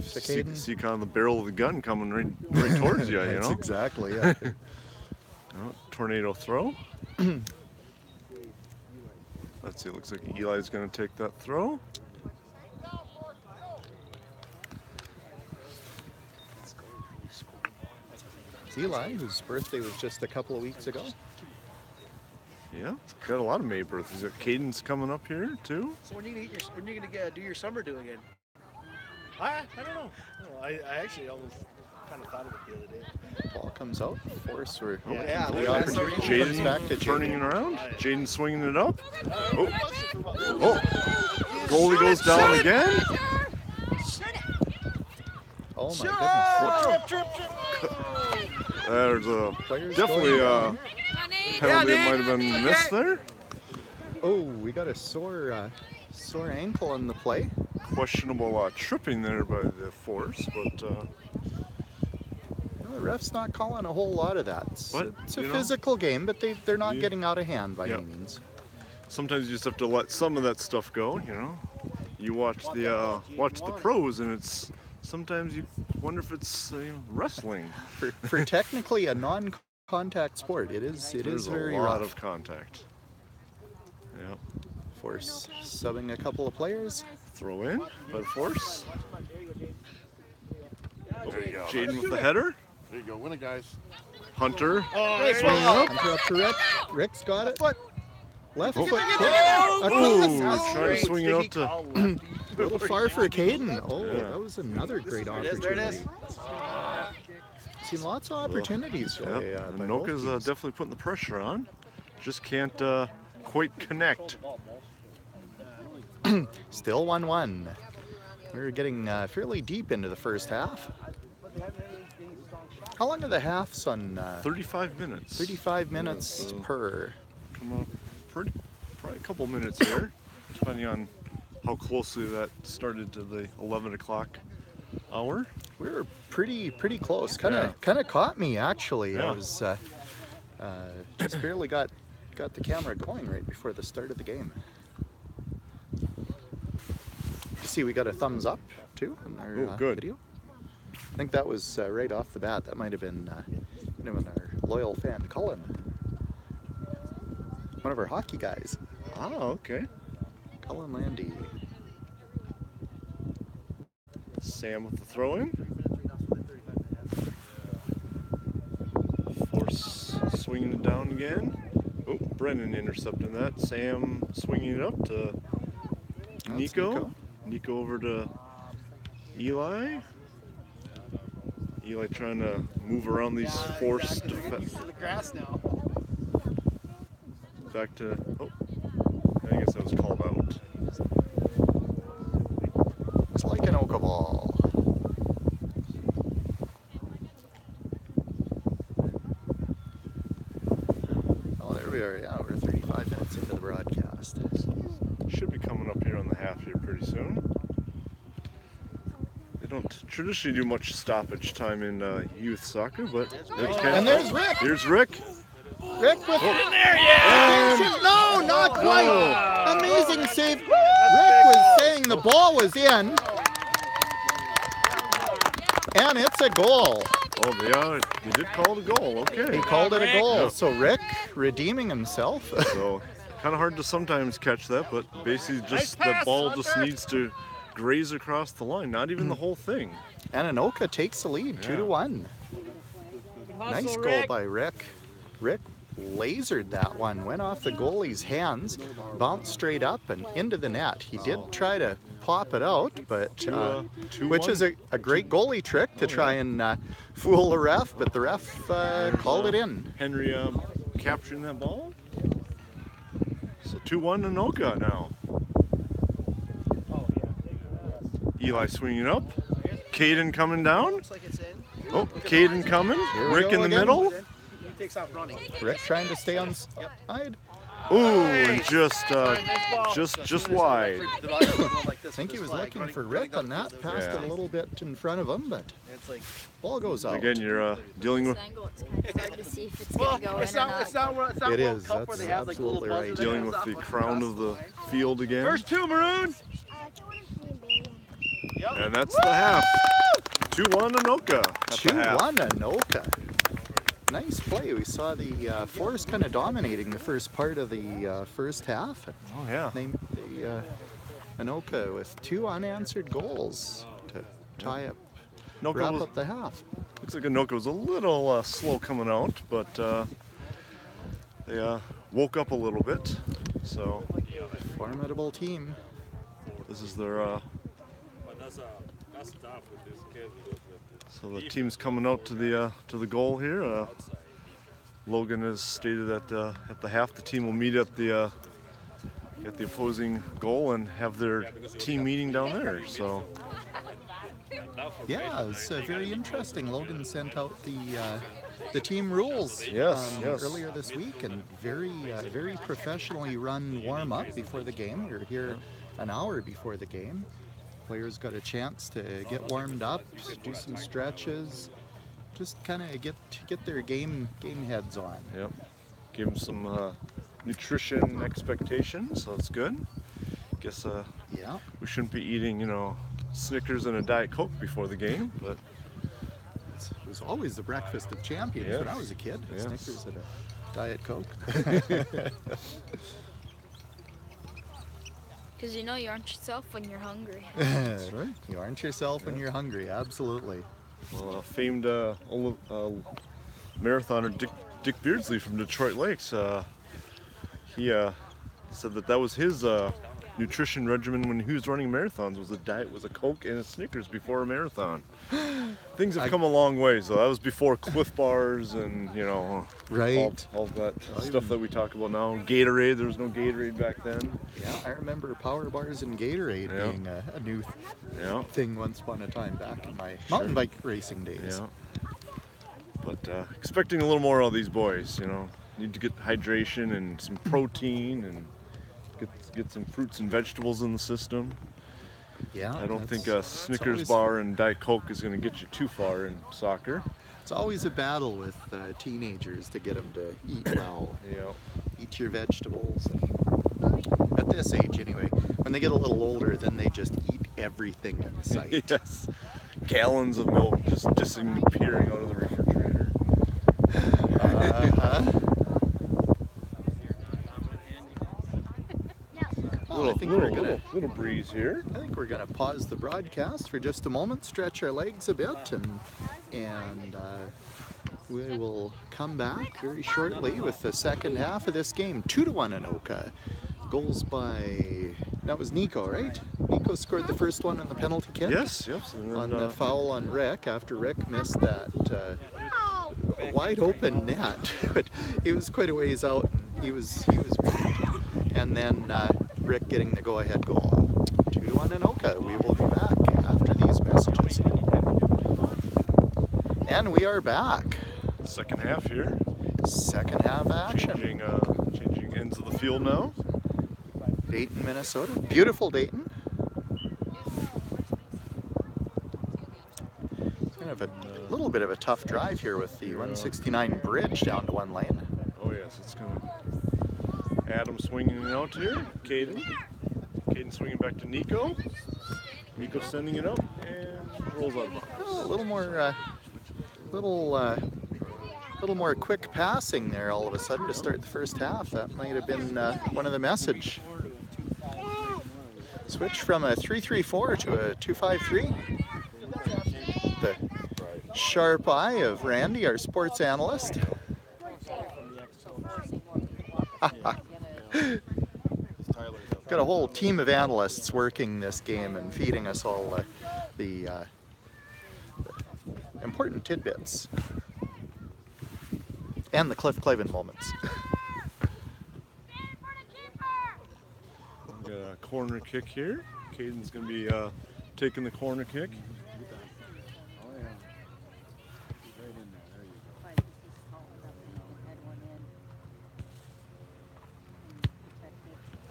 See kind of the barrel of the gun coming right towards you, you That's know? exactly it. Oh, tornado throw. Let's see, it looks like Eli's going to take that throw. It's Eli, whose birthday was just a couple of weeks ago. Yeah, got a lot of May birthdays. Got Caden's coming up here too. So when are you gonna do your summer do again? I don't know. No, I actually almost kind of thought of it the other day. Ball comes out. Force or Yeah, the that's opportunity comes back to Jaden turning it Jaden. around. Jaden swinging it up. Oh, goalie goes down again. Oh my There's a Players definitely going a down. penalty that might have been missed there. goodness! Oh, we got a sore ankle on the play. Questionable tripping there by the Force, but The ref's not calling a whole lot of that. It's But, a you know, physical game, but they're not you- getting out of hand by Yep. any means. sometimes you just have to let some of that stuff go. You know, you watch the pros, and it's sometimes you wonder if it's wrestling. For technically a non-contact sport, it is There's very a lot rough. of contact. Yeah, Force subbing a couple of players. throw in by the Force. There you go. Jaden with the header. There you go. Win it, guys. Hunter. Swinging up. Hunter up to Rick. Rick's got it. Left foot. Kick. Ooh, A trying to swing it up to. little far for Caden. Oh, Yeah. that was another great There it opportunity. is. Seen lots of opportunities. Yep. by both Anoka's teams. definitely putting the pressure on. Just can't quite connect. Still 1-1. We're getting fairly deep into the first half. How long are the halves on? 35 minutes. 35 minutes So per. come up probably a couple minutes here, depending on how closely that started to the 11 o'clock hour. We were pretty close. Kind Yeah. of caught me actually. I Yeah. was just barely got the camera going right before the start of the game. See, we got a thumbs up too in our Oh, good. video. I think that was right off the bat. That might have been our loyal fan Cullen, one of our hockey guys. Oh, okay. Cullen Landy. Sam with the throw in. Force swinging it down again. Oh, Brennan intercepting that. Sam swinging it up to Nico. Nico over to Eli. Eli trying to move around these forced Exactly. They're getting used to the grass now. back to, oh, I guess that was called out. It's like an Anoka ball. Oh, there we are. Yeah, we're 35 minutes into the broadcast. Should be coming up here on the half here pretty soon. They don't traditionally do much stoppage time in youth soccer, but And there's Rick. Here's Rick. Rick with in there, yeah. No, not quite. Amazing save. Rick was saying the ball was in, and it's a goal. Oh, yeah, he did call it a goal. Okay. He called it a goal. Yeah. So Rick redeeming himself. So kind of hard to sometimes catch that, but basically just the ball just needs to graze across the line, not even the whole thing. And Anoka takes the lead, 2-1. Nice goal by Rick. Rick lasered that one, went off the goalie's hands, bounced straight up and into the net. He did try to pop it out, but which is a great goalie trick to try and fool the ref, but the ref called it in. Henry capturing that ball. So 2-1 Anoka now. Eli swinging up. Caden coming down. Looks like it's in. Oh, Caden coming. Here we Rick go in the again. middle. He takes off running. Rick trying to stay on side. Ooh, and just wide. I think he was looking for Rick on that, passed it a little bit in front of him, but It's like, ball goes out. Again, you're dealing with well, it's not It is, World Cup where that's they have like little absolutely right. buzzers dealing that with goes the off crown of the field again. First two, Maroon. And that's the half. 2-1 Anoka at the half. 2-1 Anoka. Nice play. We saw the Forest kind of dominating the first part of the first half. Oh yeah. Anoka with 2 unanswered goals to tie up, Anoka wrap was, up the half. looks like Anoka was a little slow coming out, but they woke up a little bit. So Formidable team. this is their. So the team's coming out to the goal here. Logan has stated that at the half the team will meet at the opposing goal and have their team meeting down there. So Yeah, it's very interesting. Logan sent out the team rules Yes. earlier this week, and very professionally run warm up before the game. We were here an hour before the game. Players got a chance to get warmed up, do some stretches, just kind of get their game heads on. yep, give them some nutrition expectations. So that's good. Guess Yeah, we shouldn't be eating Snickers and a Diet Coke before the game, but it was always the breakfast of champions when I was a kid. Yes. Snickers and a Diet Coke. Because you know you aren't yourself when you're hungry. Right. You aren't yourself when you're hungry. Absolutely. well, famed marathoner Dick Beardsley from Detroit Lakes, he said that was his nutrition regimen when he was running marathons. Was a Coke and a Snickers before a marathon. Things have come a long way. So that was before Cliff Bars and Right. all that stuff that we talk about now. Gatorade, there was no Gatorade back then. Yeah, I remember Power Bars and Gatorade Yeah. being a new Yeah. thing once upon a time back in my mountain bike racing days. Yeah. But expecting a little more of these boys, Need to get hydration and some protein and get some fruits and vegetables in the system. Yeah, I don't think that's- a Snickers always- bar and Diet Coke is going to get you too far in soccer. It's always a battle with teenagers to get them to eat well, Yeah. eat your vegetables. At this age, anyway. When they get a little older, then they just eat everything in sight. Yes. Gallons of milk just disappearing out of the refrigerator. Well, I think we're gonna. Little breeze here. I think we're gonna pause the broadcast for just a moment, stretch our legs a bit, and We will come back very shortly with the second half of this game. 2-1 Anoka. Goals by, that was Nico, right? Nico scored the first one on the penalty kick. Yes, yes. And On then, the foul on Rick after Rick missed that wide open net. But he was quite a ways out. And he was great. And then Rick getting the go-ahead goal. 2-1 Anoka. We will be back after these messages. And we are back. second half here. Second half action. Changing ends of the field now. Dayton, Minnesota. Beautiful Dayton. Kind of a little bit of a tough drive here with the 169 bridge down to one lane. Oh yes, it's coming. Adam swinging it out here. Caden. Caden swinging back to Nico. Nico sending it up and rolls out of bounds. Oh, a little more quick passing there all of a sudden to start the first half. That might have been one of the message. Switch from a 3-3-4 to a 2-5-3. The sharp eye of Randy, our sports analyst. Got a whole team of analysts working this game and feeding us all the important tidbits and the Cliff Clavin moments. We've got a corner kick here. Caden's going to be taking the corner kick.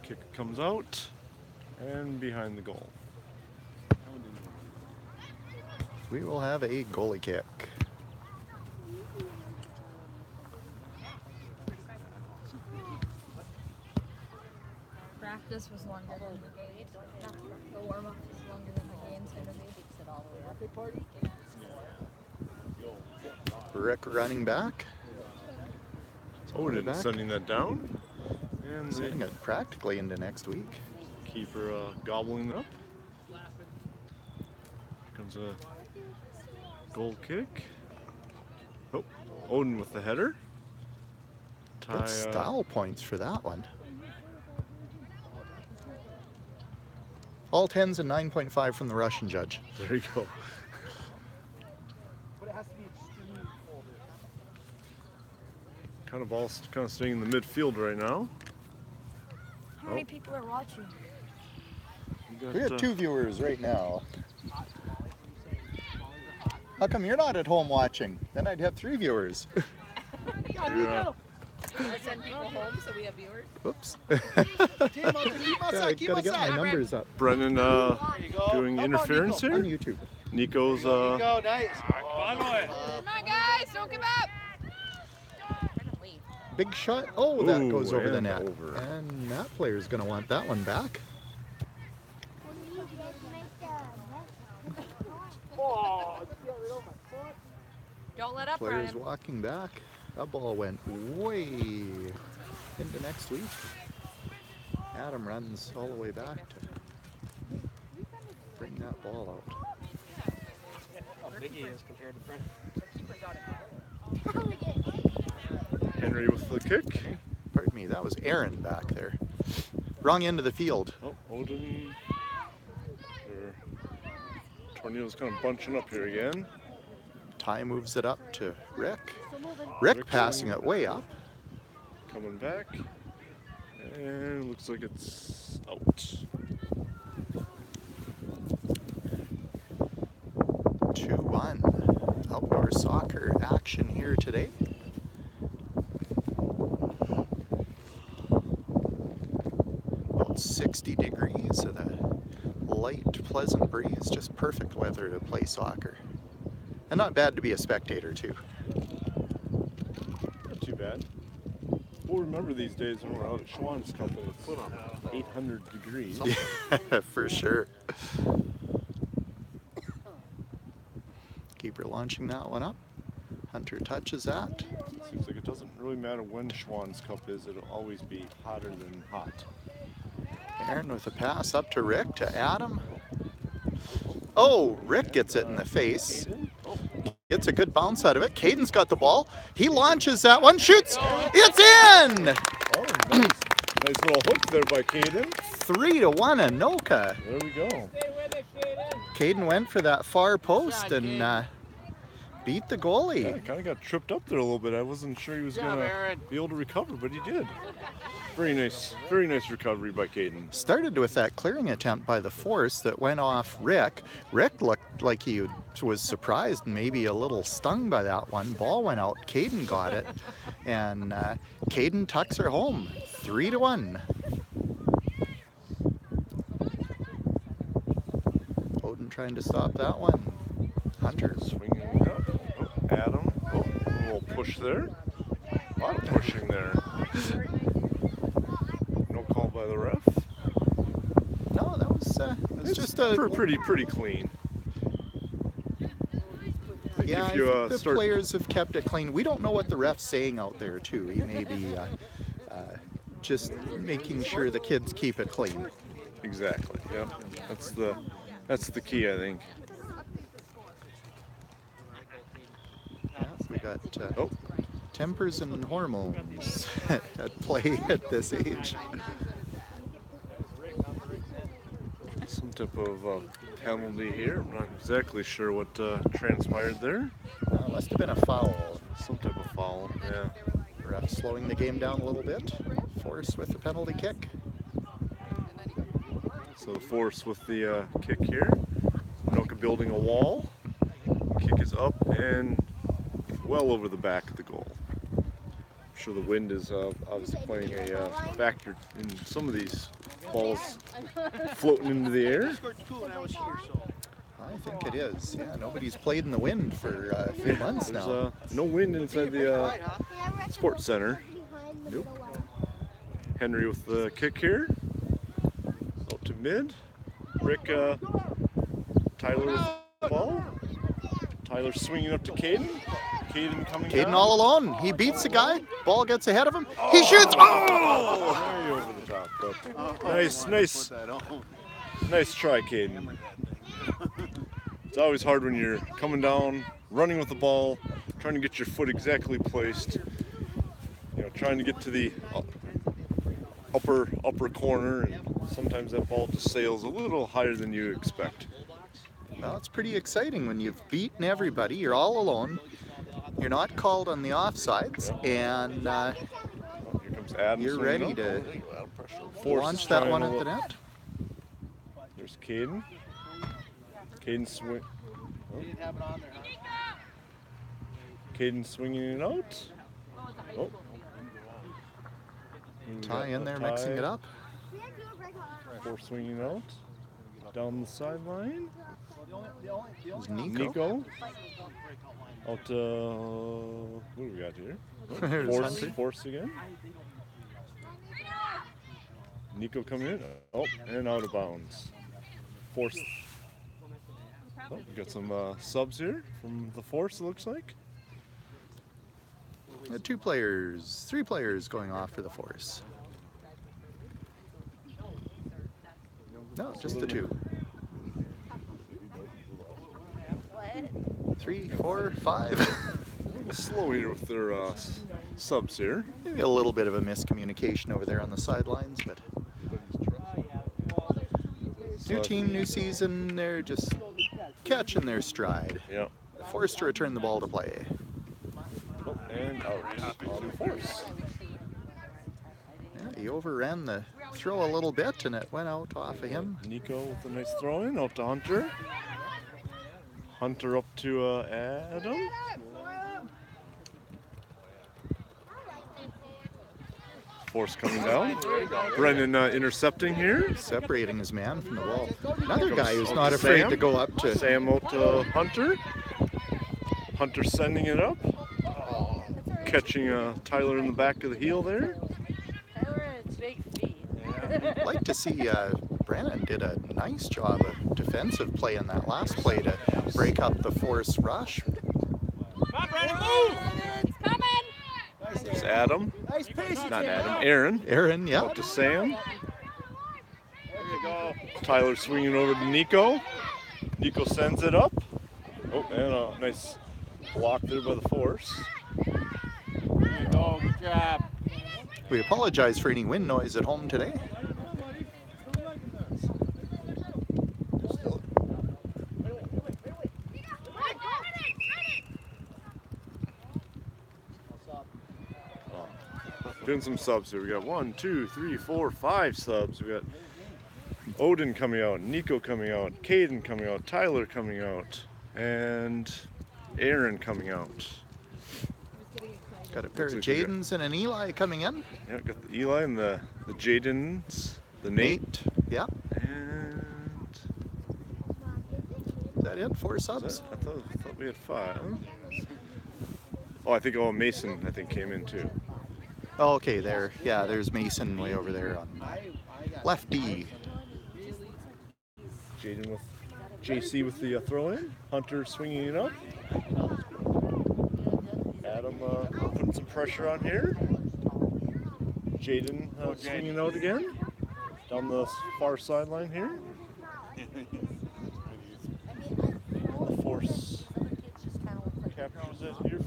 Kick comes out and behind the goal. We will have a goalie kick. Practice was longer than the game. The warm-up was longer than the game's going to be. Rick running back. Odin sending that down. And Sending it practically into next week. keeper gobbling up. Here comes a goal kick. Oh, Odin with the header. Good style points for that one. All 10s and 9.5 from the Russian judge. There you go. Kind of staying in the midfield right now. How many people are watching? We have 2 viewers right now. How come you're not at home watching? Then I'd have 3 viewers. Yeah. I send people home so we have viewers. Whoops. Yeah, I gotta get my numbers up Brennan doing interference on here. YouTube. Nico's Go, nice. Come on, guys, don't give up. Big shot. Oh, that Ooh, goes over the and net. over. And that player's gonna want that one back. Don't let up, Players Brian. walking back. That ball went way into next week. Adam runs all the way back to bring that ball out. How big he is compared to Brennan. Henry with the kick. Pardon me, that was Aaron back there. Wrong end of the field. Oh, Odin. Tornado's kind of bunching up here again. Ty moves it up to Rick. Rick passing it way up. Coming back. And looks like it's out. 2-1. Outdoor soccer action here today. About 60 degrees and a light, pleasant breeze. Just perfect weather to play soccer. And not bad to be a spectator too. Not too bad. We'll remember these days when we're out at Schwann's Cup and it's 800 degrees. Yeah, for sure. Keeper launching that one up. Hunter touches that. Seems like it doesn't really matter when Schwann's Cup is, it'll always be hotter than hot. Aaron with a pass up to Rick, to Adam. Oh, Rick gets it in the face. Gets a good bounce out of it. Caden's got the ball. He launches that one, shoots. It's in! Oh, nice. Nice little hook there by Caden. 3-1 Anoka. There we go. Caden went for that far post and beat the goalie. Yeah, kind of got tripped up there a little bit. I wasn't sure he was going to be able to recover, but he did. Very nice recovery by Caden. Started with that clearing attempt by the Force that went off Rick. Rick looked like he was surprised and maybe a little stung by that one. Ball went out. Caden got it. And Caden tucks her home. 3-1. Odin trying to stop that one. Hunter. Swinging it up. Oh, Adam. Oh, a little push there. A lot of pushing there. No call by the ref. No, that was just a... Pretty clean. Yeah, If you, I think the players have kept it clean. We don't know what the ref's saying out there, too. He may be just making sure the kids keep it clean. Exactly. Yep. That's the key, I think. Yeah, we got tempers and hormones at play at this age. Some type of penalty here. I'm not exactly sure what transpired there. Must have been a foul. Some type of foul, yeah. Ref slowing the game down a little bit. Force with the penalty kick. So the Force with the kick here. Anoka building a wall. Kick is up and well over the back of the goal. I'm sure the wind is obviously playing a factor in some of these balls floating into the air. I think it is. Yeah, nobody's played in the wind for a few months now. There's no wind inside the sports center. Nope. Henry with the kick here. Out to mid. Rick, Tyler with the ball. Tyler swinging up to Caden. Caden coming down. Caden all alone. He beats the guy. Ball gets ahead of him. He shoots. Oh! Way over the top. But nice try, Caden. It's always hard when you're coming down, running with the ball, trying to get your foot exactly placed. You know, trying to get to the upper corner, and sometimes that ball just sails a little higher than you expect. Well, it's pretty exciting when you've beaten everybody. You're all alone. You're not called on the offsides, and Here comes Adam. you're ready to Force launch that trying one to at the look. net. There's Caden. Caden swing. Caden swinging it out. Oh. Tie in there, mixing it up. Force swinging out. Down the sideline. It's Nico. Nico. Out what do we got here? There's Hunter. Force again. Nico coming in. Oh, and out of bounds. Force. Oh, we got some subs here from the Force, it looks like. 3 players going off for the Force. No, just the 2. 3, 4, 5. Slow here with their subs here. Maybe a little bit of a miscommunication over there on the sidelines, but new team, new season, they're just catching their stride. Yeah. Forced to return the ball to play. Oh, and out on the Force. Yeah, he overran the throw a little bit and it went out off of him. Nico with a nice throw in, out to Hunter. Hunter up to Adam. Force coming down. Brennan intercepting here. Separating his man from the wall. Another guy who's not afraid to go up to... Sam out to Hunter. Hunter sending it up. Catching Tyler in the back of the heel there. Tyler and its big feet. I'd like to see Brennan did a nice job of defensive play in that last play to break up the Force rush. Come on, Brandon, move! It's coming! There's Adam. Not Adam, Aaron. Aaron, yeah. Up to Sam. Tyler swinging over to Nico. Nico sends it up. Oh, and a nice Blocked there by the force. There you go. Good job. We apologize for any wind noise at home today. Doing some subs here. We got 1, 2, 3, 4, 5 subs. We got Odin coming out, Nico coming out, Caden coming out, Tyler coming out, and Aaron coming out. Got a pair of Looks like we got- Jadens and an Eli coming in. Yeah, got the Eli and the Jadens, the Nate. Yeah. And Is that it? 4 is subs? that, I thought we had 5. Oh, I think Mason came in too. Oh, okay, there. Yeah, there's Mason way over there on left D. Jaden with JC with the throw in. Hunter swinging it up. Adam putting some pressure on here. Jaden swinging out again. Down the far sideline here. The force captures it here.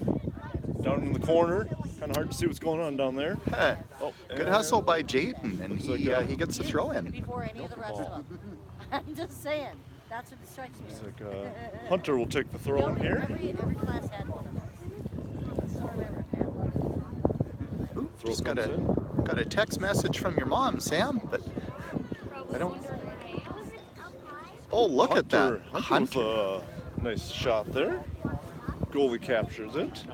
Down in the corner. Kind of hard to see what's going on down there. Huh. Oh, Good hustle by Jaden, and he gets the throw in. Before any of the rest of them. I'm just saying. That's what strikes me. Looks like Hunter will take the throw in here. Every class had one of those. I remember. Ooh, Throw just comes in. got a text message from your mom, Sam, but I don't. Oh, look at that. Hunter with a nice shot there. Goalie captures it.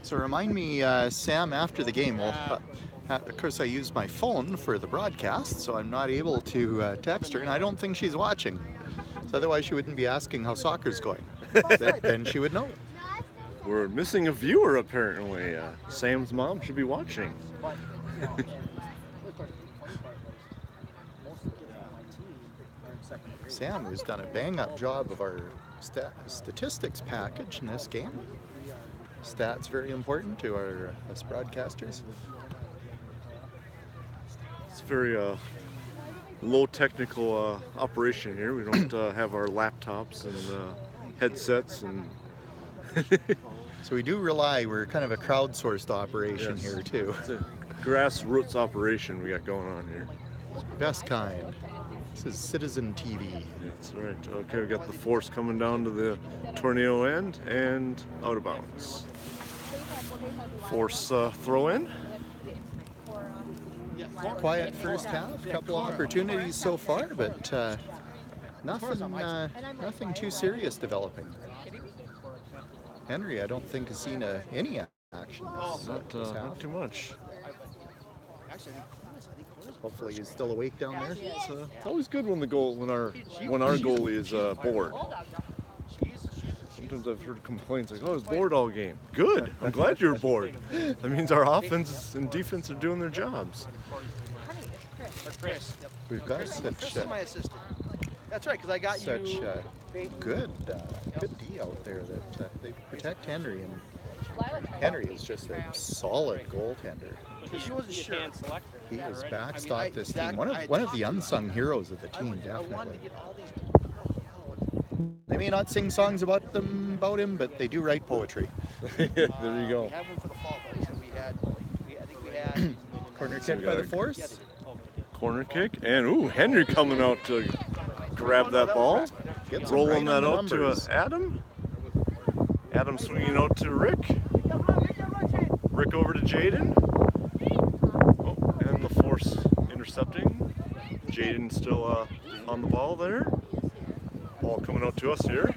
So remind me, Sam, after the game. Well, of course, I use my phone for the broadcast, so I'm not able to text her, and I don't think she's watching. So otherwise, she wouldn't be asking how soccer's going. Then she would know. We're missing a viewer apparently. Sam's mom should be watching. Sam, who's done a bang-up job of our statistics package in this game. Stats very important to us broadcasters. It's very low technical operation here. We don't have our laptops and headsets and. So we do rely. We're kind of a crowdsourced operation Yes. here too. It's a grassroots operation we got going on here. Best kind. This is Citizen TV. That's right. Okay, we got the force coming down to the tornado end and out of bounds. Force throw in. Quiet first half. Couple opportunities so far, but nothing too serious developing. Henry, I don't think has seen any action. This half. Not too much. Hopefully he's still awake down there. It's always good when our goalie is bored. Sometimes I've heard complaints like, "Oh, I was bored all game." Good. I'm glad you're bored. That means our offense and defense are doing their jobs. Chris. We've got Chris such is my assistant. That's right, because I got such you. good D out there that they protect Henry, and Henry is just a solid goaltender. She wasn't sure. He has backstopped this team. One of the unsung heroes of the team, definitely. They may not sing songs about him, but they do write poetry. There you We go. have one for the fall, though. So I think we had. Corner kick by the force. Corner kick, and Henry coming out to grab that ball, Gets him rolling right on that the out to numbers. Adam. Adam swinging out to Rick. Rick over to Jaden. Oh, and the force intercepting. Jaden still on the ball there. Ball coming out to us here.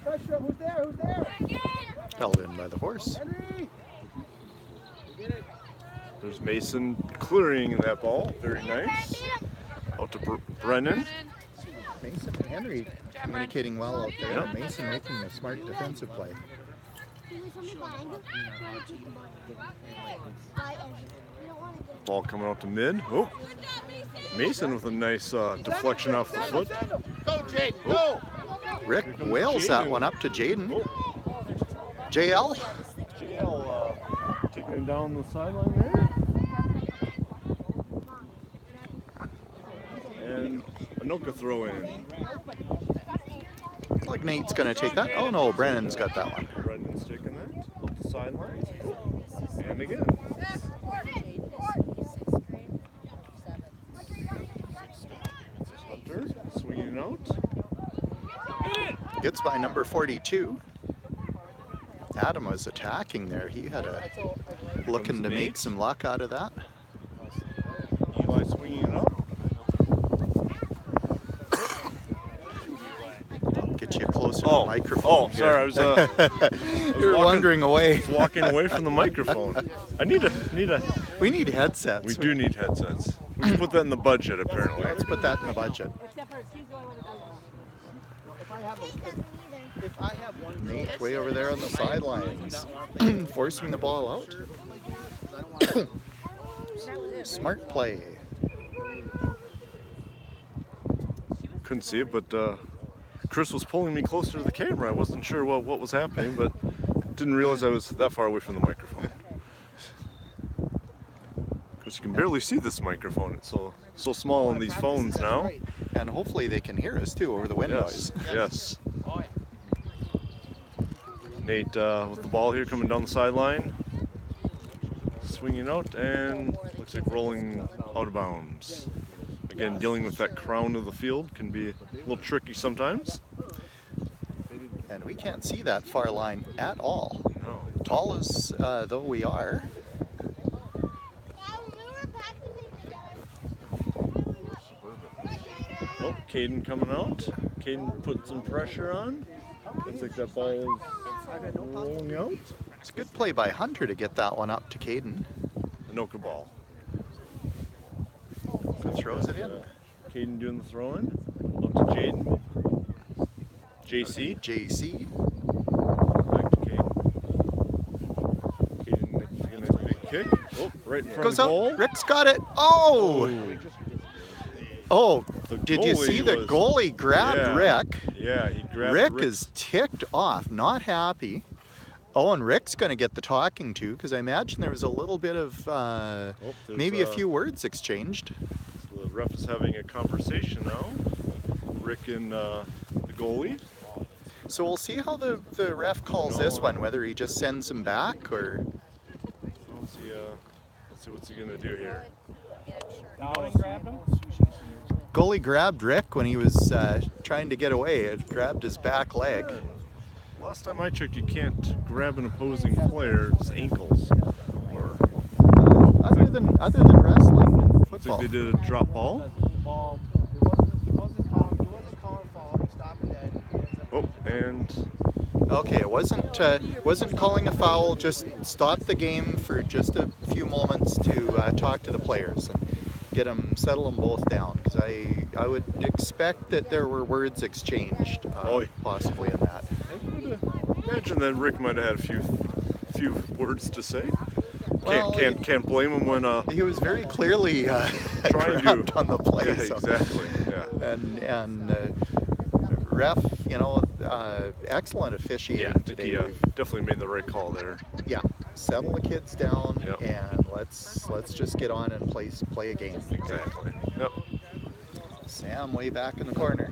Held in by the horse. There's Mason clearing that ball. Very nice. Out to Brennan. Mason and Henry communicating well out there. Yeah. Mason making a smart defensive play. Ball coming out to mid. Oh, Mason with a nice deflection off the foot. Go, Jake, go! Rick wails that one up to Jaden. JL. JL taking him down the sideline there. And Anoka throw in. Look like Nate's going to take that. Oh no, Brennan's got that one. Brendan's taking that. Up the sidelines. And again. Hunter swinging out. Gets by number 42. Adam was attacking there. He had a looking to make some luck out of that. Eli swinging it up. Get you closer to the microphone. Oh, sorry, I was you were wandering away. Walking away from the microphone. We need headsets. We do need headsets. We should put that in the budget, apparently. Let's put that in the budget. If I have one. Nate way over there on the sidelines, forcing the ball out. Smart play. Couldn't see it, but Chris was pulling me closer to the camera. I wasn't sure what was happening, but didn't realize I was that far away from the microphone. Because you can barely see this microphone. It's so small on these phones now. And hopefully they can hear us too over the windows. Yes. Nate with the ball here coming down the sideline. Swinging out and looks like rolling out of bounds. Again, dealing with that crown of the field can be a little tricky sometimes. And we can't see that far line at all. No. Tall as though we are. Oh, Caden coming out. Caden put some pressure on. Looks like that ball is rolling out. It's a good play by Hunter to get that one up to Caden. Anoka ball. Throws it in. Caden doing the throwing. Up to Jaden. JC. JC. Back to Caden. Caden taking a big kick. Oh, right in front Goes of the goal. up. Rick's got it. Oh! Oh, The did you see the was- goalie grabbed Yeah. Rick? Yeah, he grabbed Rick is ticked off, not happy. Oh, and Rick's going to get the talking to because I imagine there was a little bit of there's, maybe a few words exchanged. So the ref is having a conversation now. Rick and the goalie. So we'll see how the ref calls this one, whether he just sends him back or... Let's see what's he gonna do here. Dowling grabbed him. Goalie grabbed Rick when he was trying to get away. It grabbed his back leg. Last time I checked, you can't grab an opposing player's ankles. Or Other than wrestling and I think football. they did a drop ball. He wasn't calling foul. He stopped dead. Oh, and Okay, it wasn't calling a foul. Just stop the game for just a few moments to talk to the players and settle them both down. Because I would expect that there were words exchanged, possibly in that. I imagine that Rick might have had a few words to say. Well, Can't blame him when he was very clearly trying grabbed to on the play. Yeah, so- exactly. Yeah. And ref, excellent officiating Yeah, I think today. he definitely made the right call there. Yeah, settle the kids down Yep. and let's just get on and play a game. Exactly. Yep. Sam way back in the corner.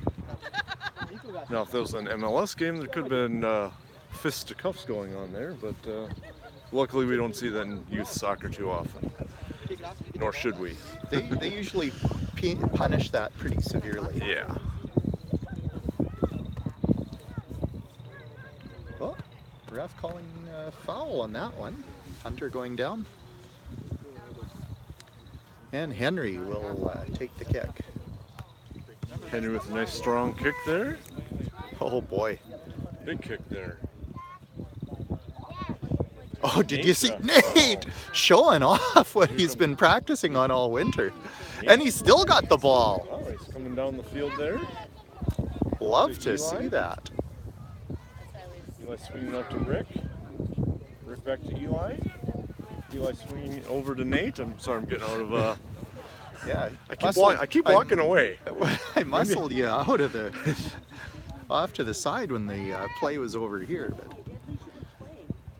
Now, if there was an MLS game, there could have been fists to cuffs going on there, but luckily we don't see that in youth soccer too often. Nor should we. They usually punish that pretty severely. Yeah. Oh, ref calling foul on that one. Hunter going down. And Henry will take the kick. Henry with a nice strong kick there. Oh boy. Big kick there. Oh, did you see Nate showing off what he's been practicing on all winter? And he still got the ball. Oh, he's coming down the field there. Love to Eli? see that. Eli swinging out to Rick. Rick back to Eli. Eli swinging over to Nate. I'm sorry, I'm getting out of. Yeah, I keep walking away. I muscled you out of off to the side when the play was over here, but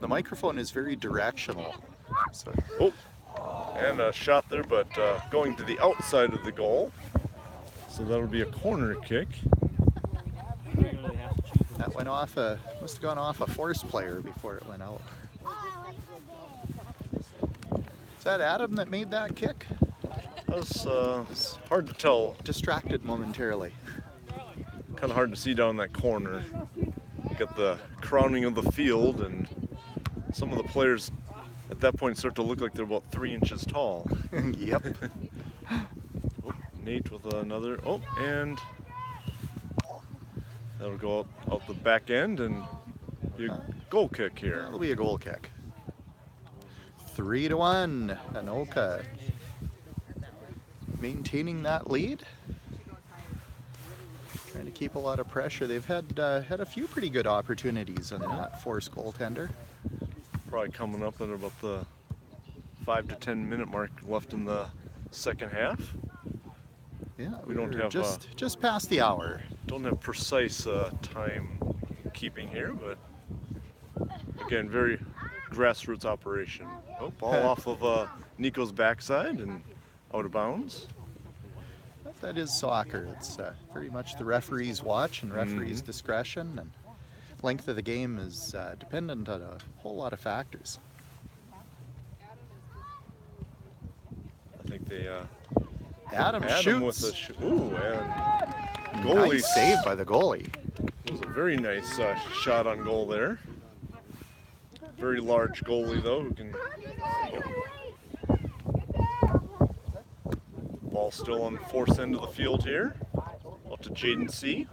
the microphone is very directional. So. Oh, and a shot there, but going to the outside of the goal. So that'll be a corner kick. Really have to choose That went off a, must have gone off a force player before it went out. Is that Adam that made that kick? That was hard to tell. Distracted momentarily. Kind of hard to see down that corner. You got the crowning of the field, and some of the players at that point start to look like they're about 3 inches tall. Yep. Oh, Nate with another. Oh, and that'll go out the back end and be a goal kick here. That'll be a goal kick. 3-1. Anoka maintaining that lead. Trying to keep a lot of pressure. They've had a few pretty good opportunities on that force goaltender. Probably coming up at about the 5 to 10 minute mark left in the second half. Yeah, We don't we're have, just past the hour. Don't have precise time keeping here, but again, very grassroots operation. Oh, ball off of Nico's backside and out of bounds. But that is soccer. It's very much the referee's watch and referee's discretion, and length of the game is dependent on a whole lot of factors. I think they Adam with shoots. a ooh, and goalie Nice save by the goalie. It was a very nice shot on goal there. Very large goalie though, who can. Ball still on the force end of the field here. Up to Jaden C.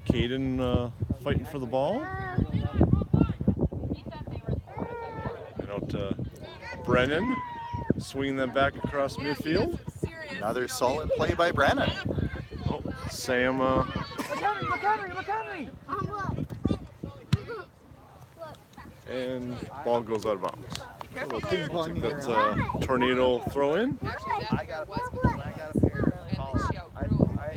Caden fighting for the ball. And out to Brennan, swinging them back across midfield. Another solid play by Brennan. Oh, Sam. And ball goes out of bounds. A little ping pong That's there. a tornado throw in. I got a pair of college. I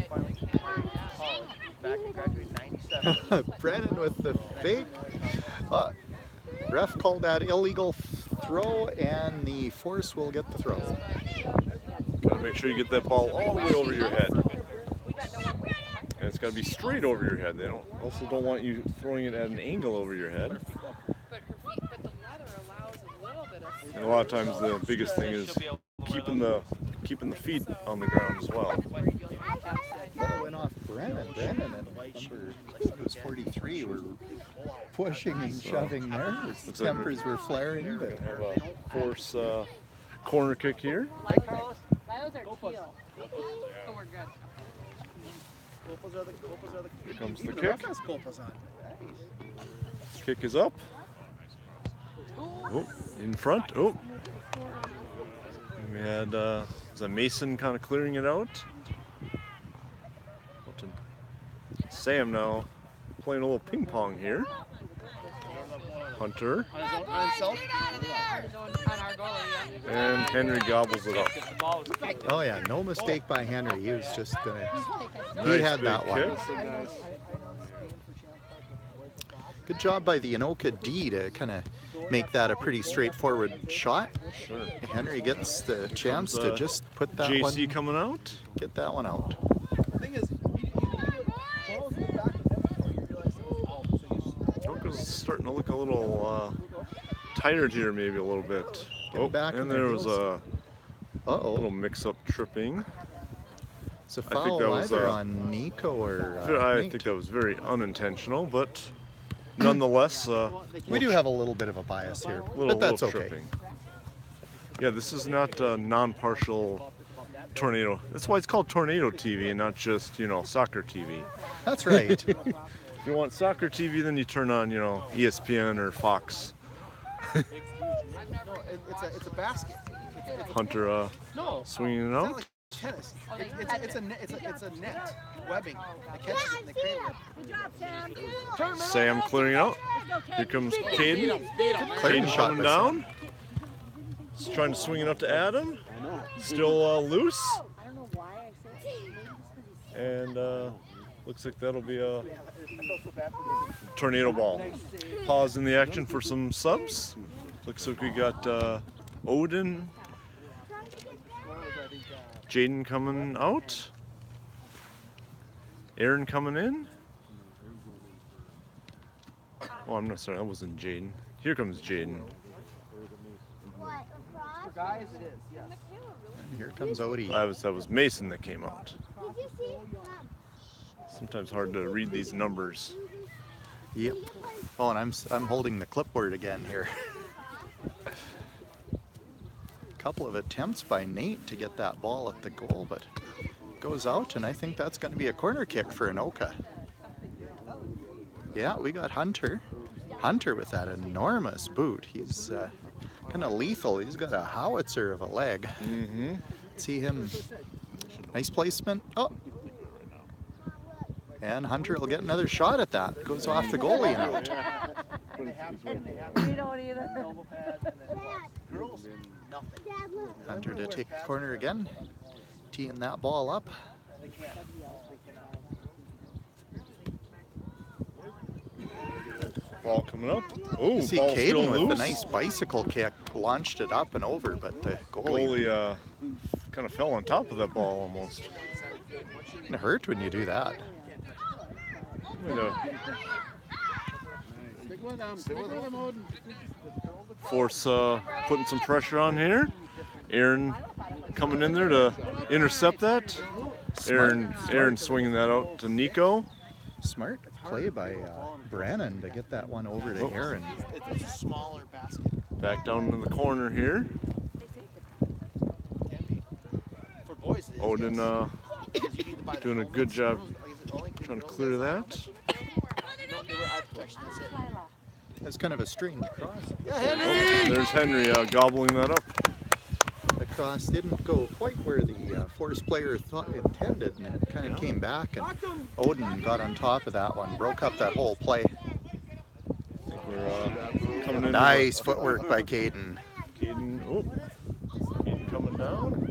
finally played college back in graduated '97. Brennan with the fake. Ref called that illegal throw, and the force will get the throw. Gotta make sure you get that ball all the way over your head. And it's gotta be straight over your head. They also don't want you throwing it at an angle over your head. And a lot of times the biggest thing is keeping the feet on the ground as well. That went off Brennan. Brennan and number, I think it was 43 were pushing and shoving there. His tempers were flaring. But Have a force corner kick here. Here comes the kick. Kick is up. Oh, in front. Oh. We had was a Mason kind of clearing it out. Sam now playing a little ping pong here. Hunter. And Henry gobbles it up. oh yeah, no mistake by Henry. He was just gonna. He Nice had big that one. kick. Good job by the Anoka D to kind of make that a pretty straightforward shot. Sure. Henry gets the chance to just put that JC one, coming out. get that one out. Anoka's starting to look a little tired here, maybe a little bit. Getting back in and their there was a Uh-oh. little mix-up tripping. It's a I think foul that was, either on Nico or I Nate. think that was very unintentional, but nonetheless, We do have a little bit of a bias here, but that's okay. tripping. Yeah, this is not non-partial tornado. That's why it's called Tornado TV and not just, soccer TV. That's right. If you want soccer TV, then you turn on, ESPN or Fox. No, it's a basket. Hunter No, swinging it it's not out. like tennis. It's a net webbing that catches it in the crane. Sam clearing it out. Here comes Caden. Clayton Caden shot coming this down. He's trying to swing it up to Adam. Still loose. And looks like that'll be a tornado ball. Pause in the action for some subs. Looks like we got Odin, Jaden coming out, Aaron coming in, Oh, I'm not sorry. That wasn't Jaden. Here comes Jaden. For guys, it is, yes. And here comes Odie. That was Mason that came out. Sometimes hard to read these numbers. Yep. Oh, and I'm holding the clipboard again here. Couple of attempts by Nate to get that ball at the goal, but goes out, and I think that's going to be a corner kick for Anoka. Yeah, we got Hunter. Hunter with that enormous boot. He's kind of lethal. He's got a howitzer of a leg. Mm-hmm. See him. Nice placement. Oh. And Hunter will get another shot at that. Goes off the goalie and out. We don't either. Girls, nothing. Hunter to take the corner again. Teeing that ball up. They can't. Ball coming up. Oh, See ball still Caden with loose. the nice bicycle kick. Launched it up and over, but the goalie Goalie kind of fell on top of that ball almost. it hurt when you do that. Force putting some pressure on here. Aaron coming in there to intercept that. Aaron swinging that out to Nico. Smart play by Brannon to get that one over to Aaron. It's a smaller basket. Back down in the corner here. For boys, it is, Odin yes. Because you need to buy the doing a full good ones. job Like, is it only trying to girls clear that- that. No, they were eye protection, that's it. That's kind of a strange cross. There's Henry gobbling that up. The cross didn't go quite where the Force player thought intended, and it kind of came back, and Odin got on top of that one, broke up that whole play. I think we're coming in. Nice footwork by Caden. Caden, Caden coming down.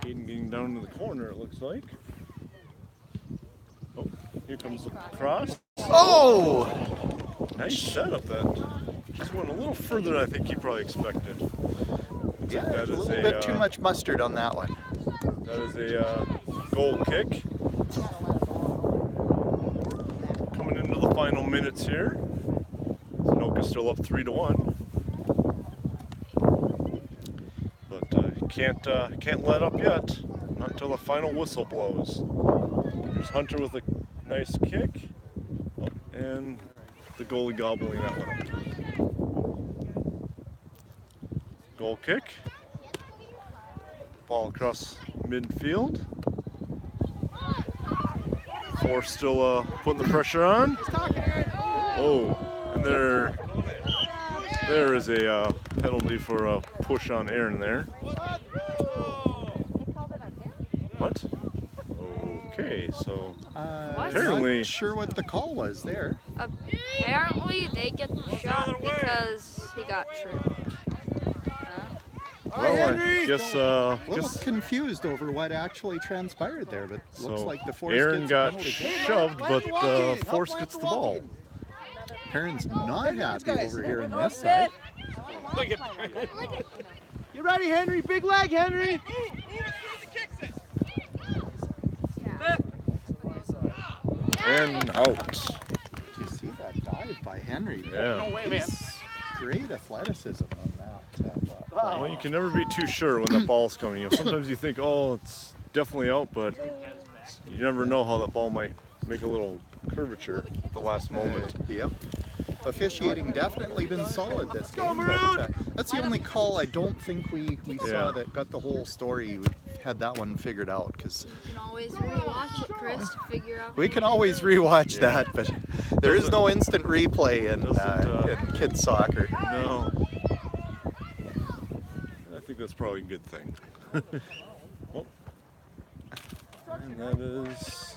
Caden getting down to the corner, it looks like. Oh, here comes the cross. Oh! Nice setup that. Just went a little further than I think he probably expected. Yeah, that there's a is little bit too much mustard on that one. That is a goal kick. Coming into the final minutes here. Anoka still up 3-1. But can't let up yet. Not until the final whistle blows. There's Hunter with a nice kick. Oh, and the goalie gobbling that one up. Goal kick. Ball across midfield. Force still putting the pressure on. Oh, and there is a penalty for a push on Aaron there. What? Okay, so apparently Not sure what the call was there. Apparently, they get the shot because he got tripped. well, I guess A little confused over what actually transpired there, but looks so like the Force Aaron gets got a penalty. shoved, but Force gets the ball. Aaron's not happy over here in this side. You ready, Henry? Big leg, Henry! And out. You see that dive by Henry? Yeah. He's great athleticism on that. Well, you can never be too sure when that ball's coming. Sometimes you think, oh, it's definitely out, but you never know how that ball might make a little curvature at the last moment. Yep. Officiating definitely been solid this game. But, that's the only call I don't think we saw that got the whole story. We had that one figured out because You can always rewatch it, Chris, to figure out. we can always rewatch that, but there is no instant replay in kids soccer. No. I think that's probably a good thing. Oh. And that is...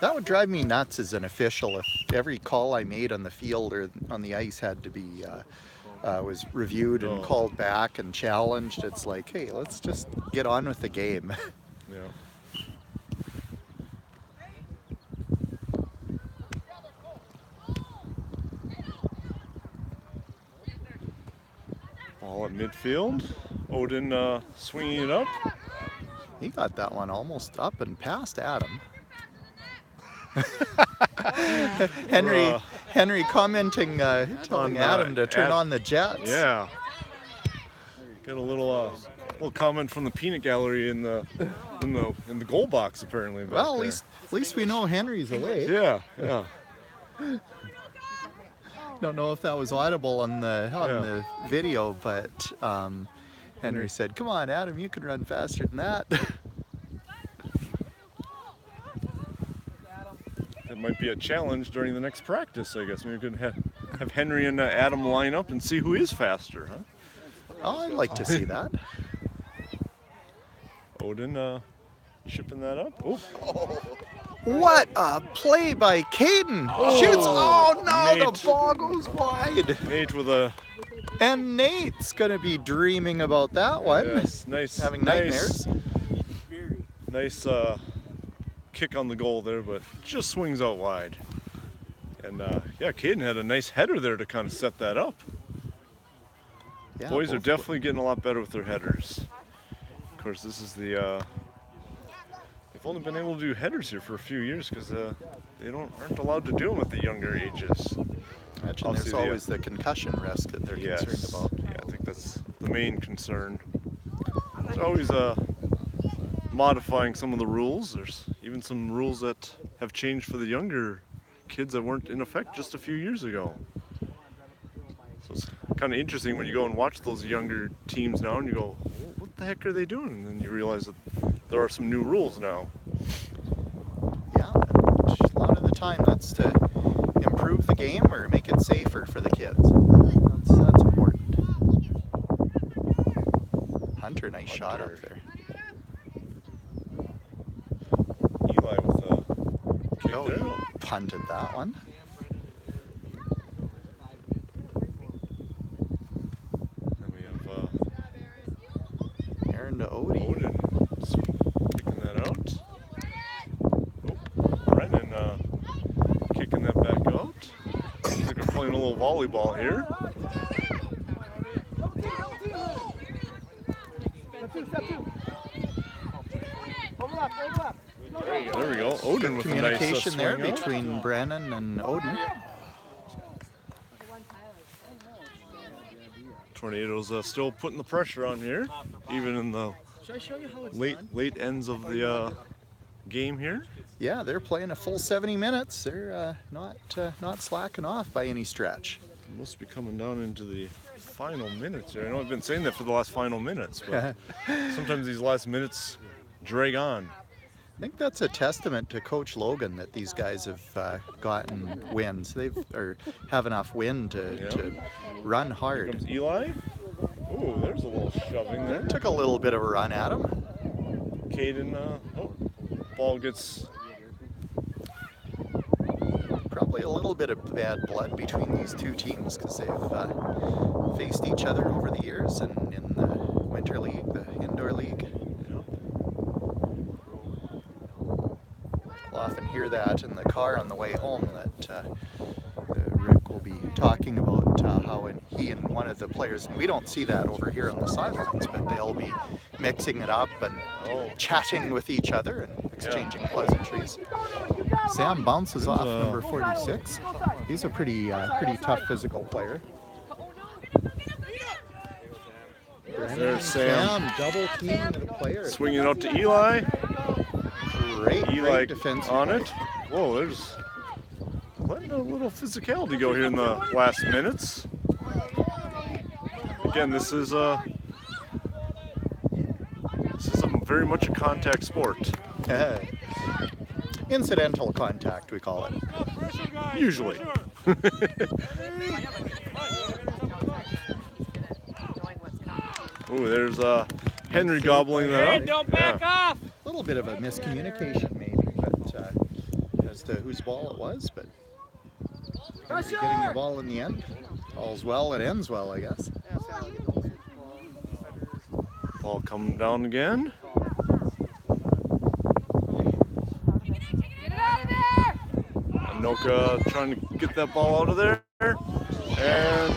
That would drive me nuts as an official if every call I made on the field or on the ice had to be was reviewed and called back and challenged. It's like, hey, let's just get on with the game. Yeah. Ball at midfield. Odin swinging it up. He got that one almost up and past Adam. Henry commenting, telling Adam to turn on the jets. Yeah. Got a little comment from the peanut gallery in the goal box apparently. Well, at least we know Henry's awake. Yeah. Don't know if that was audible on the video, but Henry said, "Come on, Adam, you can run faster than that." It might be a challenge during the next practice, I guess. Maybe we could have Henry and Adam line up and see who is faster, huh? Oh, I'd like to see that. Odin chipping that up. Oh. What a play by Caden! Shoots! Oh no, Nate. The ball goes wide. Nate with a... And Nate's gonna be dreaming about that one. Yes, nice. Having nightmares. Nice kick on the goal there, but just swings out wide. And yeah, Caden had a nice header there to kind of set that up. Yeah, boys are definitely getting a lot better with their headers. Of course, this is the... they've only been able to do headers here for a few years because they aren't allowed to do them at the younger ages. Imagine there's always the concussion risk that they're concerned about. Yeah, I think that's the main concern. There's always modifying some of the rules. There's even some rules that have changed for the younger kids that weren't in effect just a few years ago. So it's kind of interesting when you go and watch those younger teams now and you go, well, what the heck are they doing? And then you realize that there are some new rules now. Yeah, a lot of the time that's to improve the game or make it safer for the kids. That's important. Hunter, nice shot up there. Eli with a kick there. He punted that one. Then we have Aaron to Odie. Odin kicking that out. Oh, Brennan kicking that back out. Looks like we're playing a little volleyball here. There we go. Odin with a nice Communication there swing out. between Brennan and Odin. Tornadoes still putting the pressure on here, even in the late ends of the game here. Yeah, they're playing a full 70 minutes. They're not slacking off by any stretch. Must be coming down into the final minutes here. I know I've been saying that for the last final minutes, but sometimes these last minutes drag on. I think that's a testament to Coach Logan that these guys have gotten wins. Or have enough wind to run hard. Here comes Eli. Ooh, there's a little shoving there. Took a little bit of a run at him. Caden, ball gets... Probably a little bit of bad blood between these two teams because they've faced each other over the years and in the Winter League, the Indoor League. We'll often hear that in the car on the way home that Rick will be talking about how he and one of the players, and we don't see that over here on the sidelines, but they'll be mixing it up and chatting with each other and exchanging pleasantries. Sam bounces off number 46. He's a pretty tough physical player. There's Sam. Double teaming the player. Swinging out to Eli. Great defense on it. Whoa, there's letting a little physicality go here in the last minutes. Again, this is very much a contact sport. Incidental contact, we call it. Usually. Ooh, there's Henry gobbling that up. Don't back off! A little bit of a miscommunication maybe, but as to whose ball it was, but getting the ball in the end. All's well, it ends well, I guess. Ball coming down again. Anoka trying to get that ball out of there. And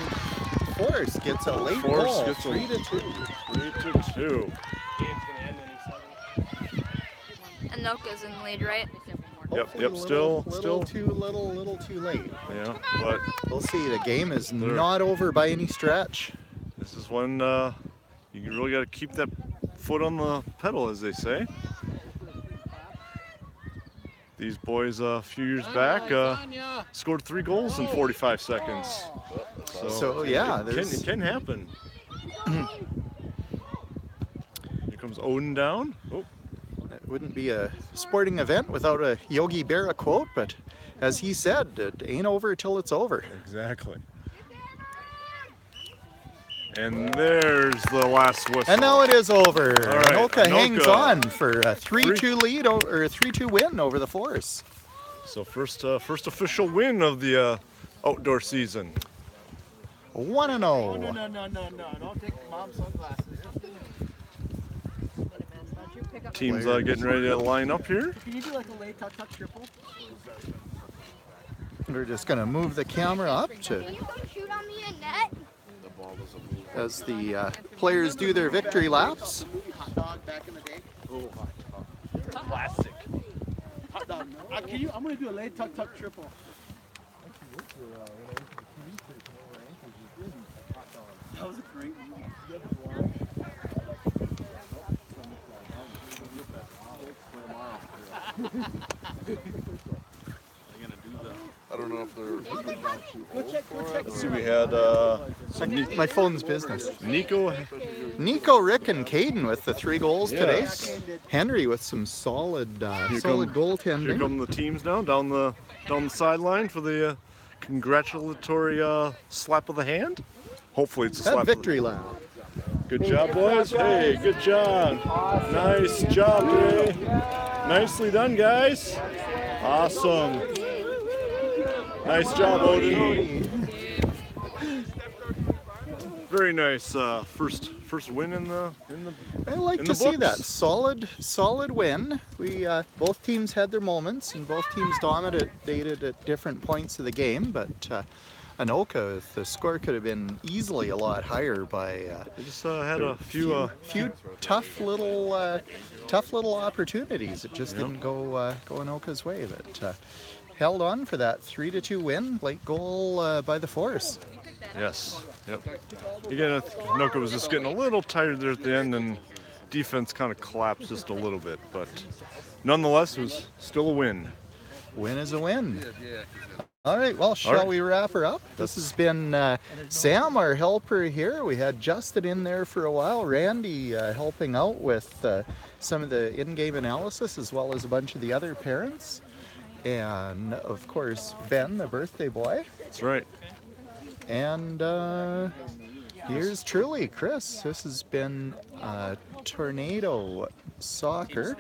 Forrest gets a late ball, 3-2. 3-2. Anoka's in the lead, right? Yep, Hopefully still. little too late. Yeah, but We'll see. The game is not over by any stretch. this is when you really got to keep that foot on the pedal, as they say. These boys a few years back scored 3 goals in 45 seconds. So yeah, it can happen. Here comes Odin down. Oh. It wouldn't be a sporting event without a Yogi Berra quote, but as he said, it ain't over till it's over. Exactly. And there's the last whistle. And now it is over. All right, Anoka hangs Anoka. on for a 3-2 lead or a 3-2 win over the Force. So first official win of the outdoor season. 1-0. No. Don't take mom's sunglasses. Teams getting ready to line up here. Can you do like a late tuck triple? We're just going to move the camera up to Can you come shoot on me in net? as the players do their victory laps. Hot dog back in the day. Oh, classic. Hot dog. I'm gonna do a late tuck triple. That was a great movie. I don't know if they're. Go check. Let's see, we had My phone's business. Nico. Rick, and Caden with the 3 goals today. Henry with some solid goaltending. Here come the teams now down the sideline for the congratulatory slap of the hand. Hopefully it's a That slap. victory lap. Good job, boys. Hey, good job. Nice job today. Nicely done, guys. Awesome. Nice job, Odin. Very nice first win in the. I like in to the see that books. solid win. We both teams had their moments, and both teams dominated at different points of the game. But Anoka, the score could have been easily a lot higher by. We just had a few. Few tough little opportunities. It just didn't go Anoka's way, but held on for that 3-2 win. Late goal by the Force. Yes. Yep. Again, Anoka was just getting a little tired there at the end, and defense kind of collapsed just a little bit. But nonetheless, it was still a win. Win is a win. All right, well, shall we wrap her up? This has been Sam, our helper here. We had Justin in there for a while, Randy helping out with some of the in-game analysis, as well as a bunch of the other parents. And, of course, Ben, the birthday boy. That's right. And here's truly, Chris. This has been Tornado Soccer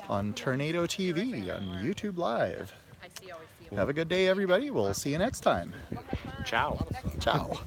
on Tornado TV on YouTube Live. Have a good day, everybody. We'll see you next time. Ciao. Ciao.